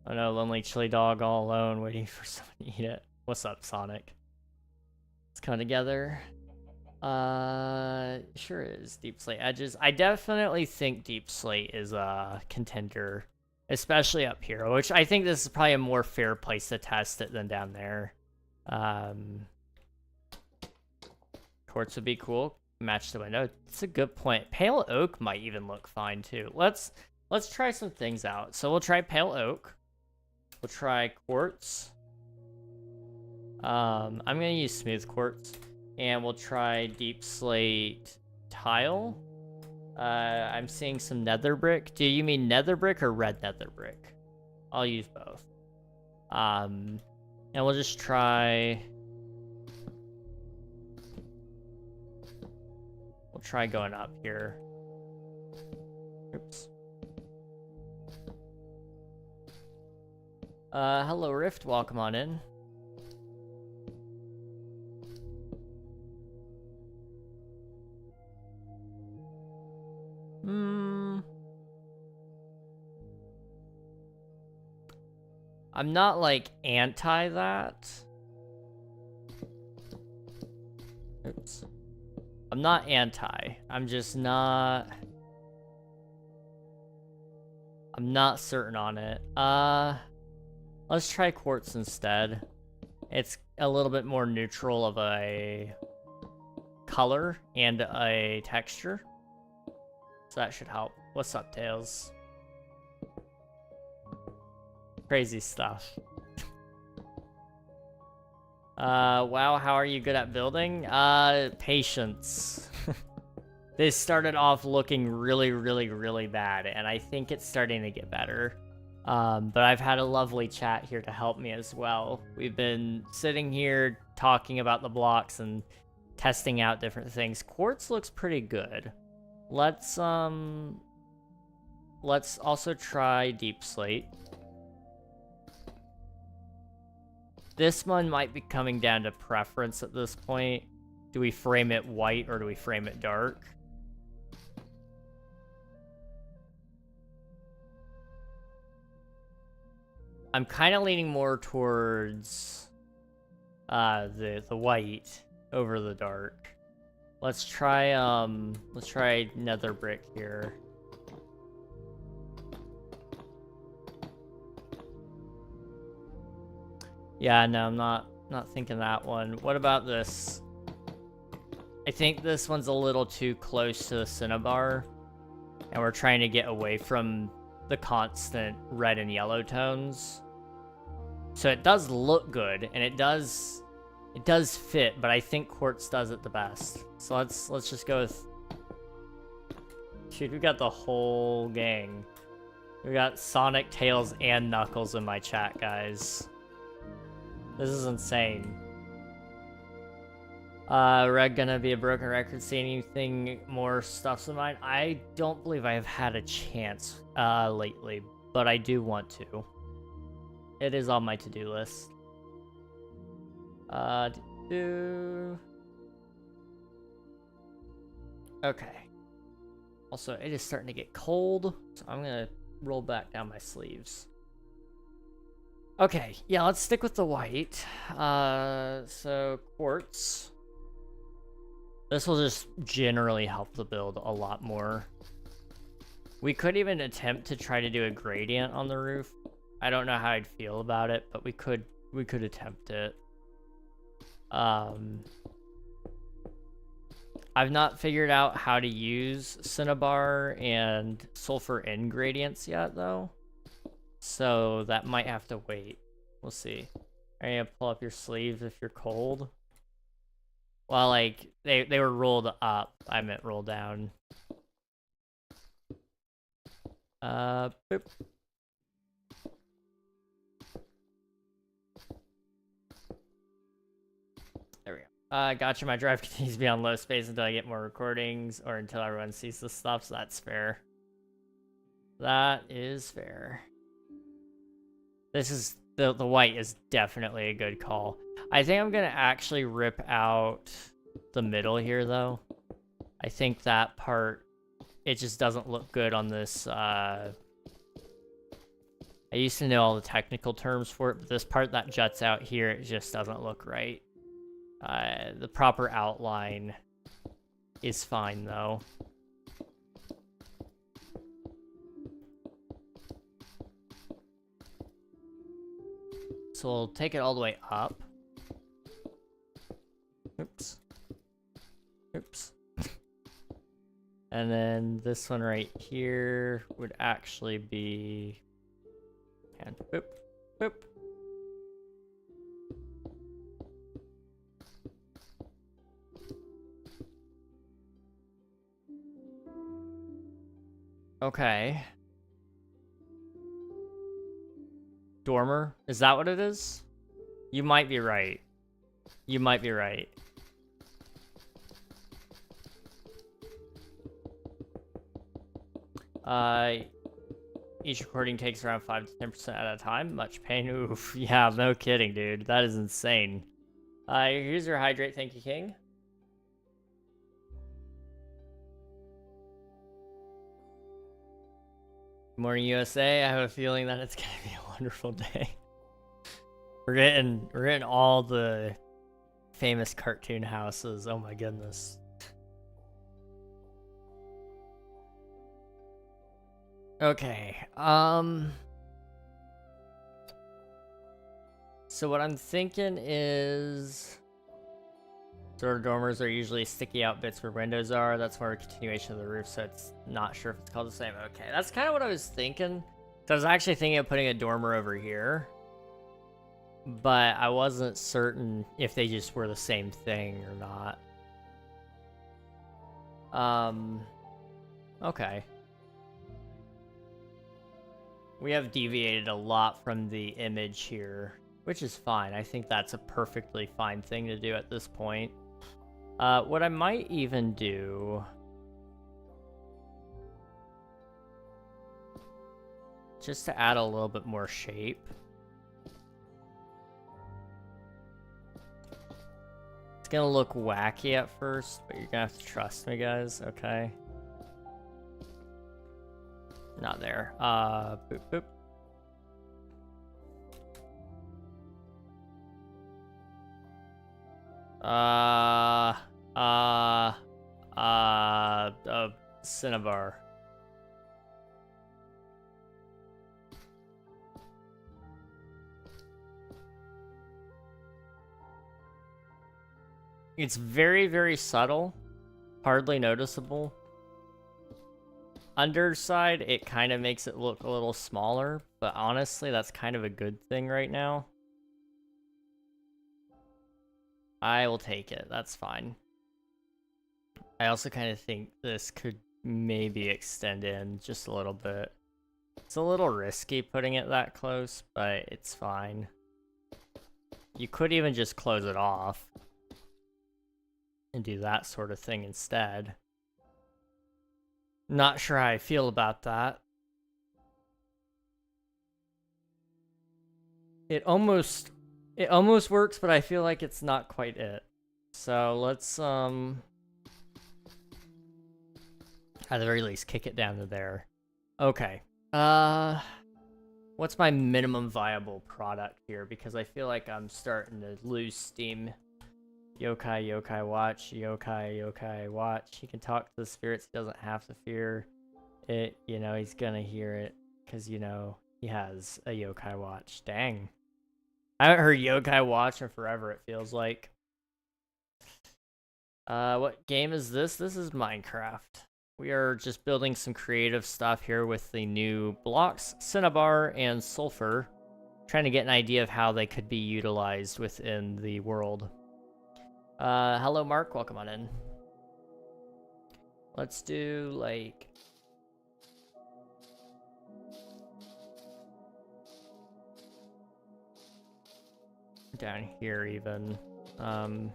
Oh no, lonely chili dog all alone waiting for someone to eat it. What's up, Sonic? Let's come together. Sure is. Deep slate edges. I definitely think deep slate is a contender, especially up here, which I think this is probably a more fair place to test it than down there. Quartz would be cool. Match the window. It's a good point. Pale oak might even look fine too. Let's try some things out. So we'll try pale oak. We'll try quartz. I'm gonna use smooth quartz. And we'll try deep slate tile. I'm seeing some nether brick. Do you mean nether brick or red nether brick? I'll use both. And we'll just try... We'll try going up here. Oops. Hello Rift, welcome on in. I'm not, like, anti that. Oops. I'm not anti. I'm just not... I'm not certain on it. Let's try quartz instead. It's a little bit more neutral of a color and a texture. So that should help. What's up, Tails? Crazy stuff. Wow, how are you good at building? Patience. This started off looking really bad, and I think it's starting to get better. But I've had a lovely chat here to help me as well. We've been sitting here talking about the blocks and testing out different things. Quartz looks pretty good. Let's also try deep slate. This one might be coming down to preference at this point. Do we frame it white or do we frame it dark? I'm kind of leaning more towards the white over the dark. Let's try nether brick here. Yeah, no, I'm not thinking that one. What about this? I think this one's a little too close to the Cinnabar, and we're trying to get away from the constant red and yellow tones. So it does look good, and it does fit, but I think quartz does it the best. So let's just go with... Dude, we got the whole gang. We got Sonic, Tails, and Knuckles in my chat, guys. This is insane. Reg gonna be a broken record. See anything more stuffs in mind? I don't believe I have had a chance lately, but I do want to. It is on my to-do list. Okay. Also, it is starting to get cold, so I'm gonna roll back down my sleeves. Okay, yeah, let's stick with the white. So quartz. This will just generally help the build a lot more. We could even attempt to try to do a gradient on the roof. I don't know how I'd feel about it, but we could attempt it. I've not figured out how to use Cinnabar and Sulfur ingredients yet, though. So that might have to wait. We'll see. Are you gonna pull up your sleeves if you're cold? Well, like, they were rolled up. I meant rolled down. Boop. There we go. Gotcha, my drive continues to be on low space until I get more recordings or until everyone sees the stuff, so that's fair. That is fair. This is, the white is definitely a good call. I think I'm gonna actually rip out the middle here, though. I think that part, it just doesn't look good on this, I used to know all the technical terms for it, but this part that juts out here, it just doesn't look right. The proper outline is fine, though. So we'll take it all the way up. Oops. Oops. And then this one right here would actually be... And boop, boop. Okay. Dormer? Is that what it is? You might be right. You might be right. Each recording takes around 5 to 10% at a time. Much pain. Oof. Yeah, no kidding, dude. That is insane. Here's your hydrate. Thank you, King. Good morning, USA. I have a feeling that it's gonna be a wonderful day. We're getting all the famous cartoon houses. Oh my goodness. Okay. So what I'm thinking is, sort of dormers are usually sticky out bits where windows are. That's more a continuation of the roof, so it's not sure if it's called the same. Okay, that's kind of what I was thinking. So I was actually thinking of putting a dormer over here, but I wasn't certain if they just were the same thing or not. Okay. We have deviated a lot from the image here, which is fine. I think that's a perfectly fine thing to do at this point. What I might even do, just to add a little bit more shape. It's gonna look wacky at first, but you're gonna have to trust me, guys, okay? Not there. Boop, boop. Cinnabar. It's very, very subtle. Hardly noticeable. Underside, it kind of makes it look a little smaller, but honestly, that's kind of a good thing right now. I will take it. That's fine. I also kind of think this could maybe extend in just a little bit. It's a little risky putting it that close, but it's fine. You could even just close it off and do that sort of thing instead. Not sure how I feel about that. It almost works, but I feel like it's not quite it. So let's at the very least kick it down to there. Okay. What's my minimum viable product here? Because I feel like I'm starting to lose steam. Yokai, yokai, watch. Yokai, yokai, watch. He can talk to the spirits. He doesn't have to fear it. You know, he's gonna hear it. Because, you know, he has a yokai watch. Dang. I haven't heard yokai watch in forever, it feels like. What game is this? This is Minecraft. We are just building some creative stuff here with the new blocks, Cinnabar and Sulfur. Trying to get an idea of how they could be utilized within the world. Hello Mark, welcome on in. Let's do, like... down here even. So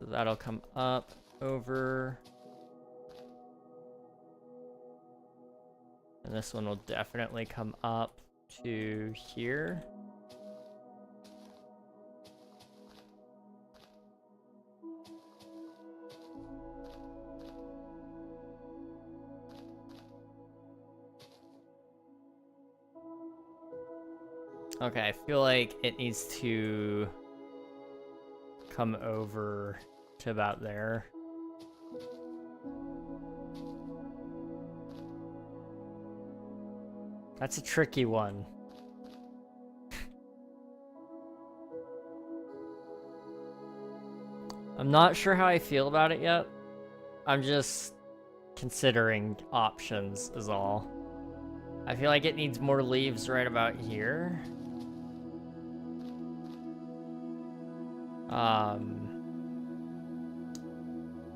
that'll come up over. And this one will definitely come up to here. Okay, I feel like it needs to come over to about there. That's a tricky one. I'm not sure how I feel about it yet. I'm just considering options is all. I feel like it needs more leaves right about here.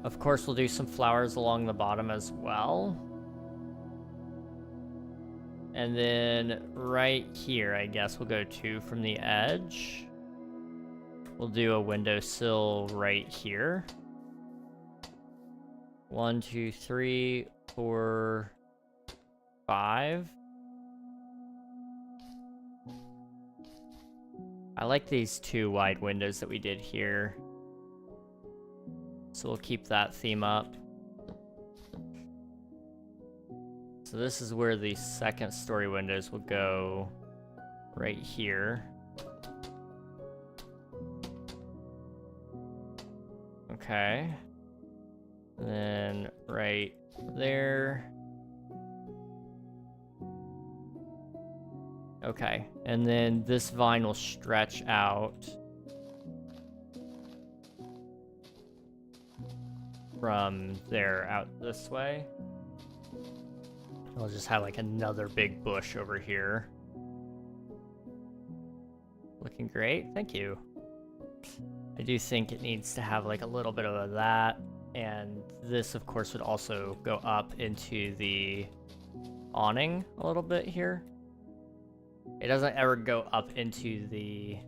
Of course, we'll do some flowers along the bottom as well. And then right here, I guess we'll go 2 from the edge. We'll do a windowsill right here. 1, 2, 3, 4, 5. I like these 2 wide windows that we did here. So we'll keep that theme up. So this is where the second story windows will go, right here. Okay. And then right there. Okay, and then this vine will stretch out from there out this way. I'll just have like another big bush over here. Looking great, thank you. I do think it needs to have like a little bit of that, and this of course would also go up into the awning a little bit here. It doesn't ever go up into the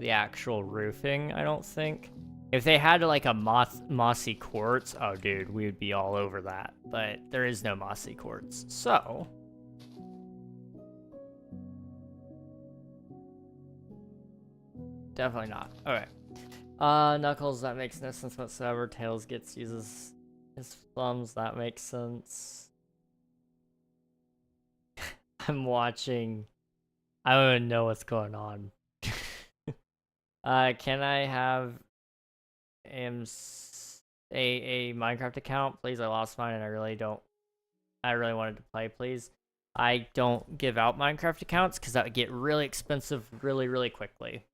actual roofing, I don't think. If they had like a mossy quartz, oh dude, we would be all over that. But there is no mossy quartz, so definitely not. Okay. Knuckles, that makes no sense whatsoever. Tails uses his thumbs, that makes sense. I'm watching. I don't even know what's going on. Can I have a Minecraft account, please? I lost mine and I really wanted to play, please. I don't give out Minecraft accounts because that would get really expensive really quickly.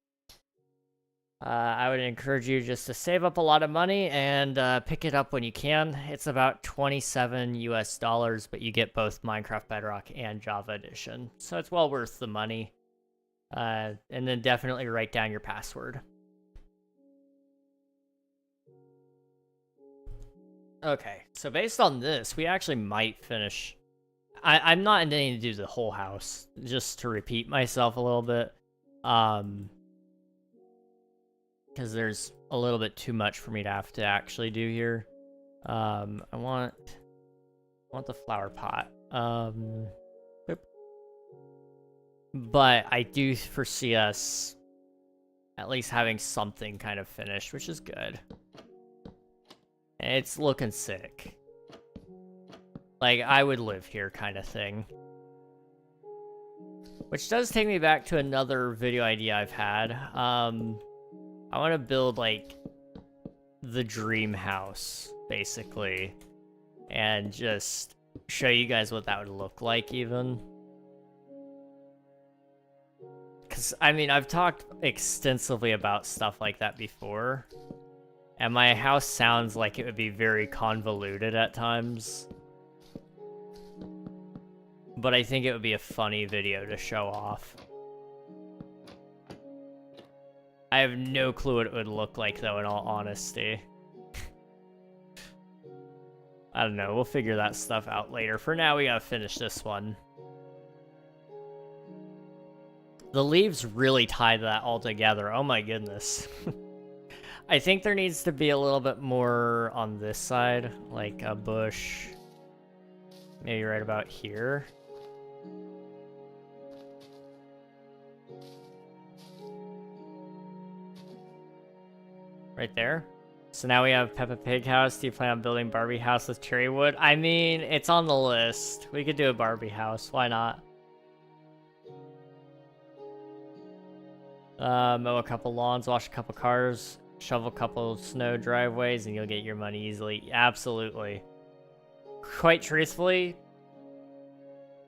I would encourage you just to save up a lot of money and pick it up when you can. It's about $27 US, but you get both Minecraft Bedrock and Java Edition. So it's well worth the money. And then definitely write down your password. Okay, so based on this, we actually might finish. I'm not intending to do the whole house, just to repeat myself a little bit. Because there's a little bit too much for me to have to actually do here. I want the flower pot. Boop. But I do foresee us at least having something kind of finished, which is good. And it's looking sick. Like, I would live here kind of thing. Which does take me back to another video idea I've had. I want to build, like, the dream house, basically. And just show you guys what that would look like, even. Because, I mean, I've talked extensively about stuff like that before. And my house sounds like it would be very convoluted at times. But I think it would be a funny video to show off. I have no clue what it would look like, though, in all honesty. I don't know, we'll figure that stuff out later. For now, we gotta finish this one. The leaves really tie that all together, oh my goodness. I think there needs to be a little bit more on this side, like a bush. Maybe right about here. Right there. So now we have Peppa Pig house. Do you plan on building Barbie house with cherry wood? I mean, it's on the list. We could do a Barbie house. Why not? Mow a couple lawns, wash a couple cars, shovel a couple snow driveways, and you'll get your money easily. Absolutely. Quite truthfully,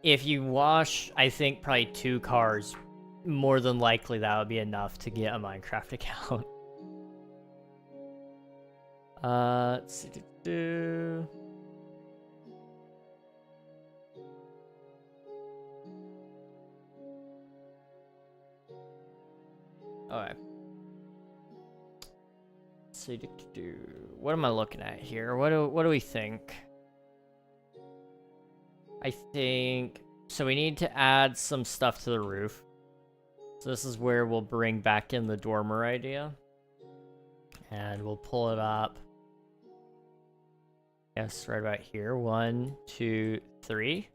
if you wash, I think, probably 2 cars, more than likely that would be enough to get a Minecraft account. Let's see. Okay. see. What am I looking at here? What do we think? I think so. We need to add some stuff to the roof. So this is where we'll bring back in the dormer idea, and we'll pull it up. Yes, right about here. 1, 2, 3.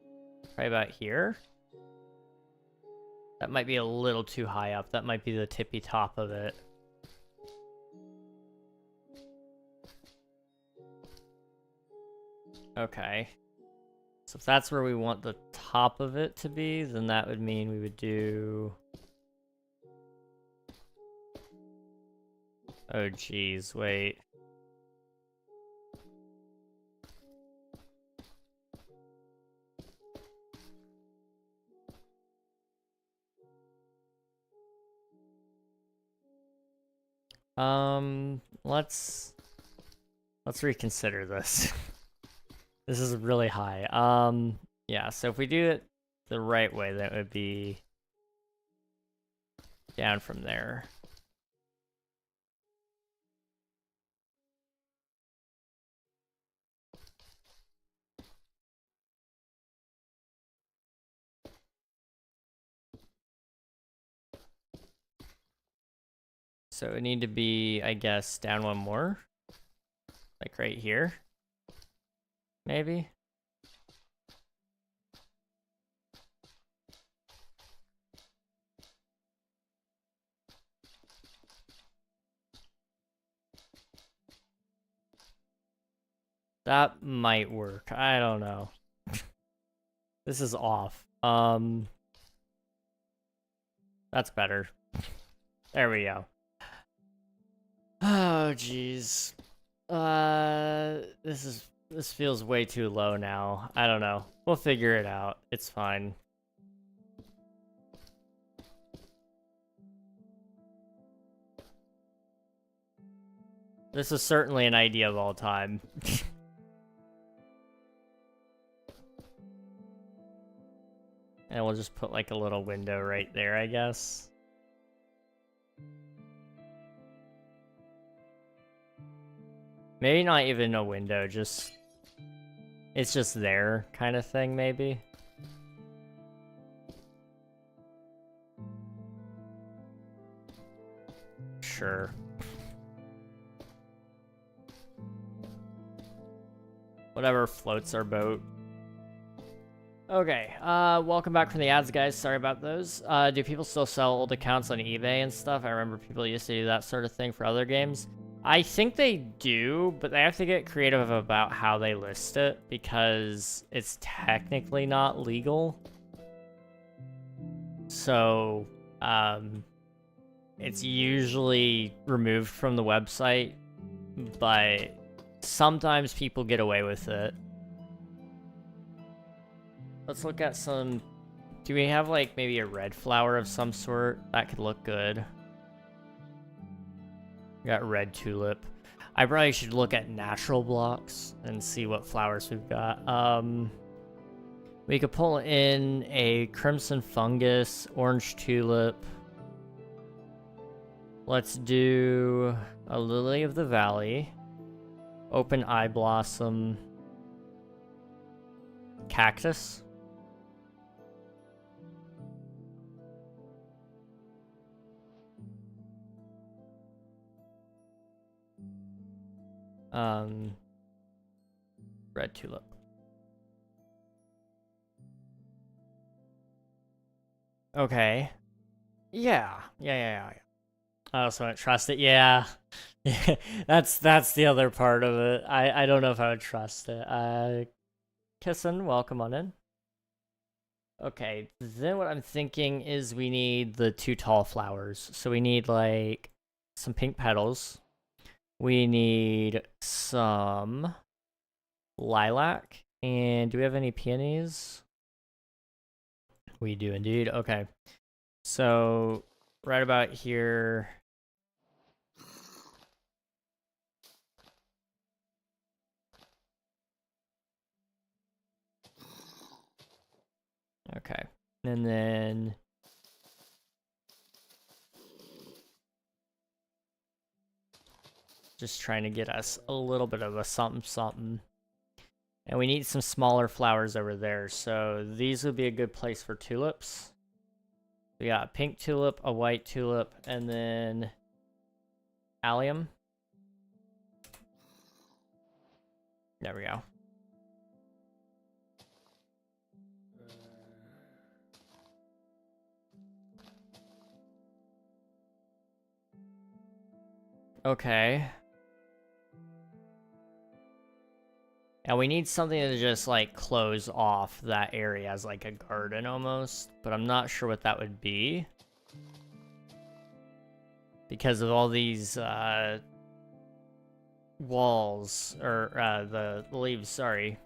Right about here. That might be a little too high up. That might be the tippy top of it. Okay. So if that's where we want the top of it to be, then that would mean we would do... Oh, geez, wait. Let's reconsider this. This is really high. Yeah, so if we do it the right way, that would be down from there. So it need to be, I guess, down one more. Like right here. Maybe. That might work. I don't know. This is off. That's better. There we go. Oh, jeez. This feels way too low now. I don't know. We'll figure it out. It's fine. This is certainly an idea of all time. And we'll just put like a little window right there, I guess. Maybe not even a window, just... It's just there kind of thing, maybe. Sure. Whatever floats our boat. Okay, welcome back from the ads, guys. Sorry about those. Do people still sell old accounts on eBay and stuff? I remember people used to do that sort of thing for other games. I think they do, but they have to get creative about how they list it, because it's technically not legal. So, it's usually removed from the website, but sometimes people get away with it. Let's look at some... Do we have, like, maybe a red flower of some sort? That could look good. We got red tulip. I probably should look at natural blocks and see what flowers we've got. We could pull in a crimson fungus, orange tulip. Let's do a lily of the valley. Open eye blossom. Cactus. Red tulip. Okay. Yeah. I also don't trust it. Yeah. that's the other part of it. I don't know if I would trust it. Kissin, welcome on in. Okay, then what I'm thinking is we need the 2 tall flowers. So we need like some pink petals. We need some lilac. And do we have any peonies? We do indeed. Okay. So right about here. Okay. And then Just trying to get us a little bit of a something something. And we need some smaller flowers over there, so these would be a good place for tulips. We got a pink tulip, a white tulip, and then allium. There we go. Okay. And we need something to just, like, close off that area as, like, a garden almost. But I'm not sure what that would be. Because of all these, walls, or, the leaves, sorry.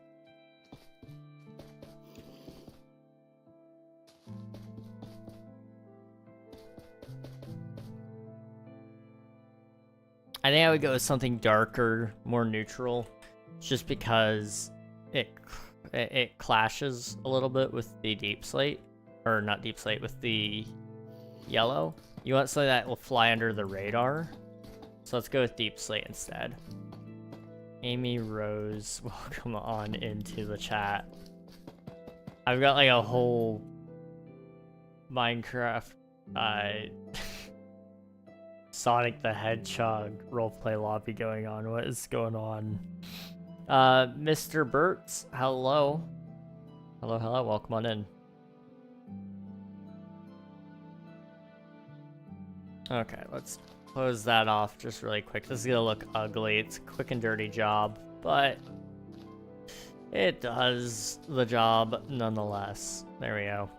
I think I would go with something darker, more neutral. Just because it clashes a little bit with the deep slate, or not deep slate, with the yellow. You want something that will fly under the radar, so let's go with deep slate instead. Amy Rose, welcome on into the chat. I've got like a whole Minecraft Sonic the Hedgehog roleplay lobby going on. What is going on? Mr. Burtz, hello. Hello, welcome on in. Okay, let's close that off just really quick. This is gonna look ugly. It's a quick and dirty job, but it does the job nonetheless. There we go.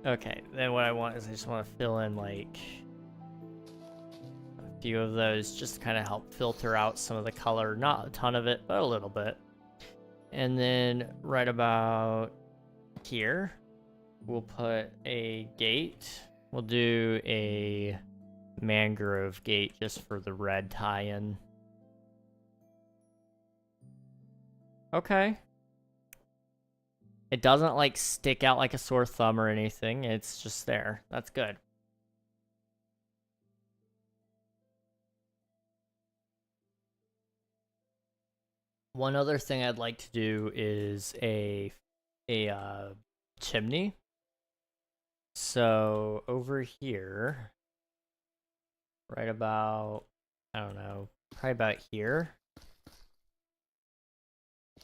Okay, then what I want is I just want to fill in like few of those just to kind of help filter out some of the color. Not a ton of it, but a little bit. And then right about here, we'll put a gate. We'll do a mangrove gate just for the red tie-in. Okay. It doesn't like stick out like a sore thumb or anything. It's just there. That's good. One other thing I'd like to do is a chimney. So over here, right about, I don't know, probably about here.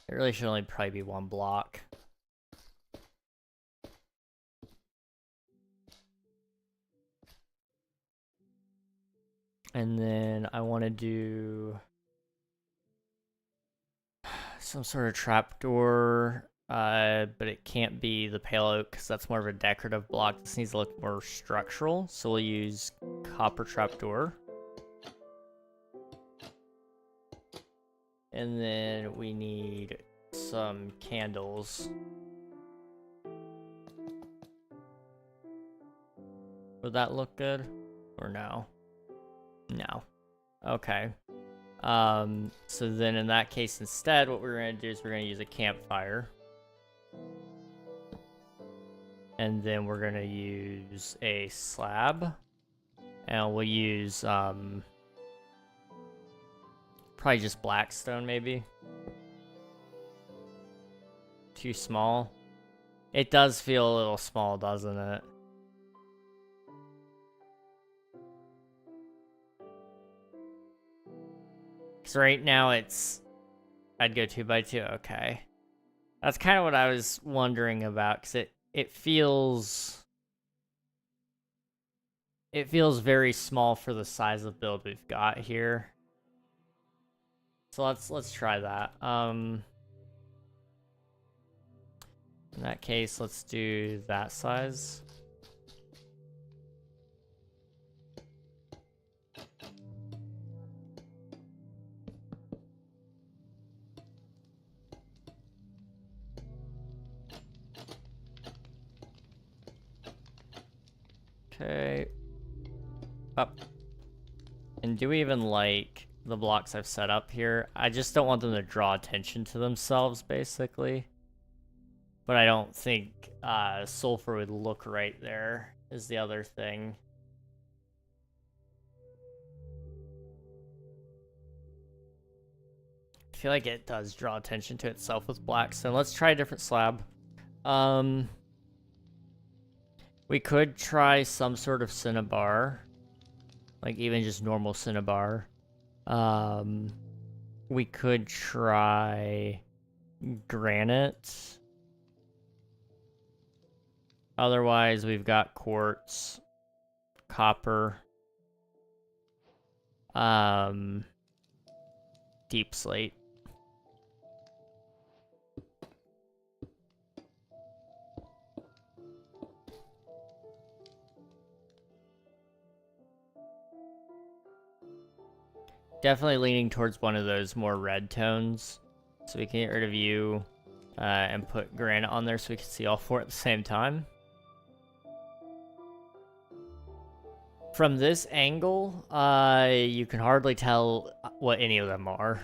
It really should only probably be one block. And then I want to do some sort of trapdoor, but it can't be the pale oak because that's more of a decorative block. This needs to look more structural, so we'll use copper trapdoor. And then we need some candles. Would that look good? Or no? No. Okay. So then in that case, instead, what we're going to do is we're going to use a campfire. And then we're going to use a slab. And we'll use, probably just blackstone, maybe. Too small. It does feel a little small, doesn't it? So right now it's, I'd go 2x2, okay. That's kind of what I was wondering about, because it feels very small for the size of build we've got here. So let's try that. In that case, let's do that size. Okay. Up. And do we even like the blocks I've set up here? I just don't want them to draw attention to themselves, basically. But I don't think sulfur would look right there, is the other thing. feel like it does draw attention to itself with black, so let's try a different slab. We could try some sort of cinnabar, like even just normal cinnabar. We could try granite. Otherwise, we've got quartz, copper, deep slate. Definitely leaning towards one of those more red tones. So we can get rid of you and put granite on there so we can see all four at the same time. From this angle, you can hardly tell what any of them are.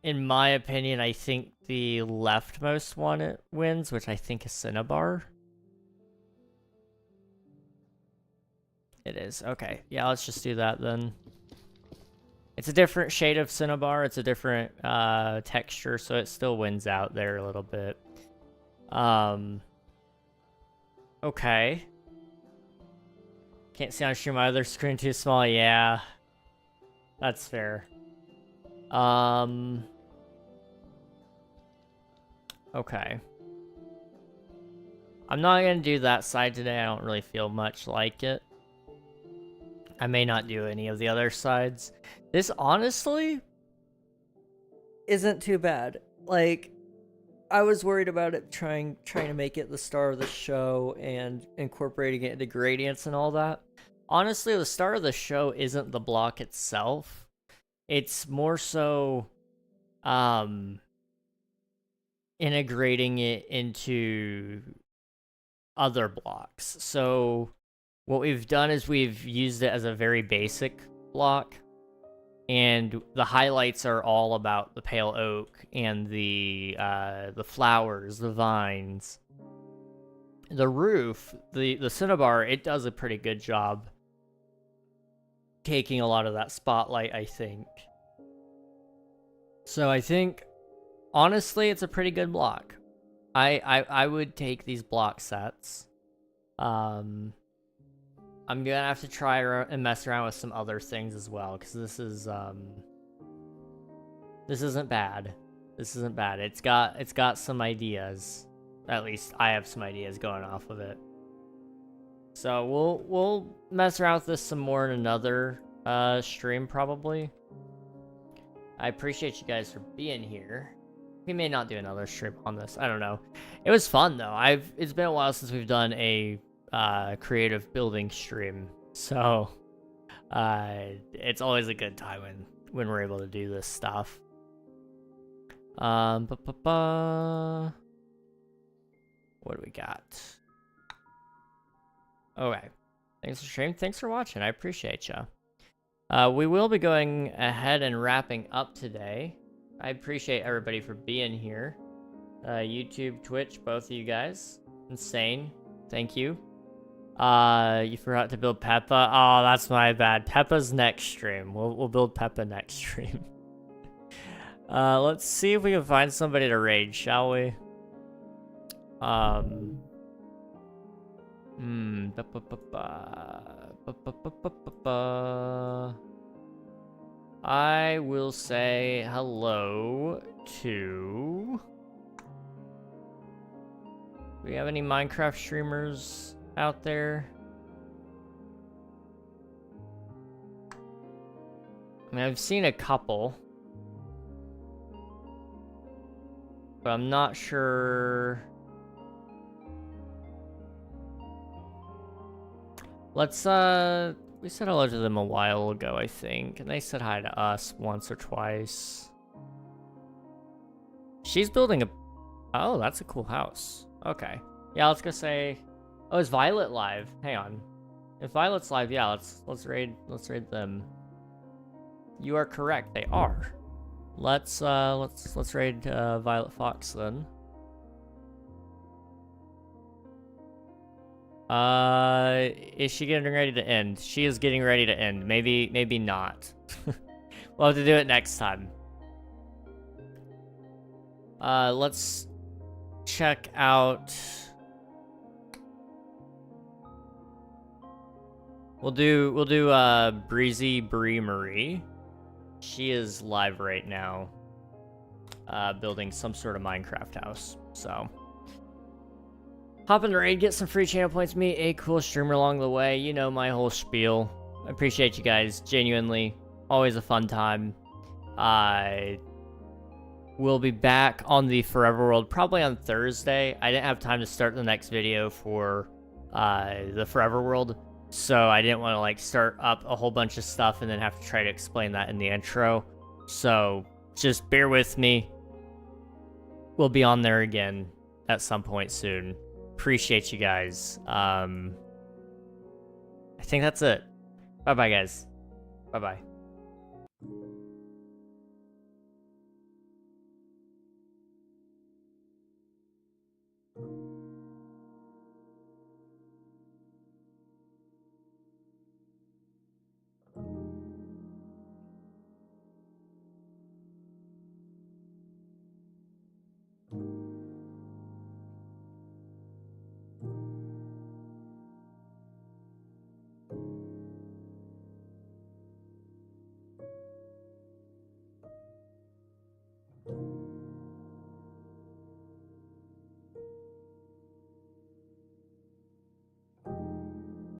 In my opinion, I think the leftmost one wins, which I think is Cinnabar. It is. Okay. Yeah, let's just do that then. It's a different shade of Cinnabar. It's a different texture, so it still wins out there a little bit. Okay. Can't see on stream, my other screen too small. Yeah. That's fair. Okay. I'm not gonna do that side today. I don't really feel much like it. I may not do any of the other sides. This honestly isn't too bad. Like, I was worried about it trying to make it the star of the show and incorporating it into gradients and all that. Honestly, the star of the show isn't the block itself. It's more so integrating it into other blocks. So what we've done is we've used it as a very basic block, and the highlights are all about the pale oak and the flowers, the vines. The roof, the cinnabar, it does a pretty good job taking a lot of that spotlight, I think. So I think, honestly, it's a pretty good block. I would take these block sets. I'm gonna have to try and mess around with some other things as well, because this isn't bad. This isn't bad. It's got some ideas. At least I have some ideas going off of it. So we'll mess around with this some more in another stream probably. I appreciate you guys for being here. We may not do another stream on this. I don't know. It was fun though. It's been a while since we've done a creative building stream, so it's always a good time when we're able to do this stuff. What do we got? Okay, thanks for streaming. Thanks for watching. I appreciate ya. We will be going ahead and wrapping up today. I appreciate everybody for being here. YouTube, Twitch, both of you guys. Insane. Thank you. You forgot to build Peppa. Oh, that's my bad. Peppa's next stream. We'll build Peppa next stream. Let's see if we can find somebody to raid, shall we? I will say hello to... Do we have any Minecraft streamers out there? I mean, I've seen a couple, but I'm not sure. Let's, we said hello to them a while ago, I think, and they said hi to us once or twice. She's building a... Oh, that's a cool house. Okay. Yeah, let's go say... Oh, is Violet live? Hang on. If Violet's live, yeah, let's raid them. You are correct, they are. Let's raid Violet Fox then. Is she getting ready to end? She is getting ready to end. Maybe not. We'll have to do it next time. Let's check out... We'll do Breezy Brie Marie. She is live right now, building some sort of Minecraft house. So, hop in the raid, get some free channel points, meet a cool streamer along the way. You know my whole spiel. I appreciate you guys, genuinely. Always a fun time. I will be back on the Forever World probably on Thursday. I didn't have time to start the next video for the Forever World. So I didn't want to like start up a whole bunch of stuff and then have to try to explain that in the intro. So just bear with me. We'll be on there again at some point soon. Appreciate you guys. I think that's it. Bye-bye, guys. Bye-bye.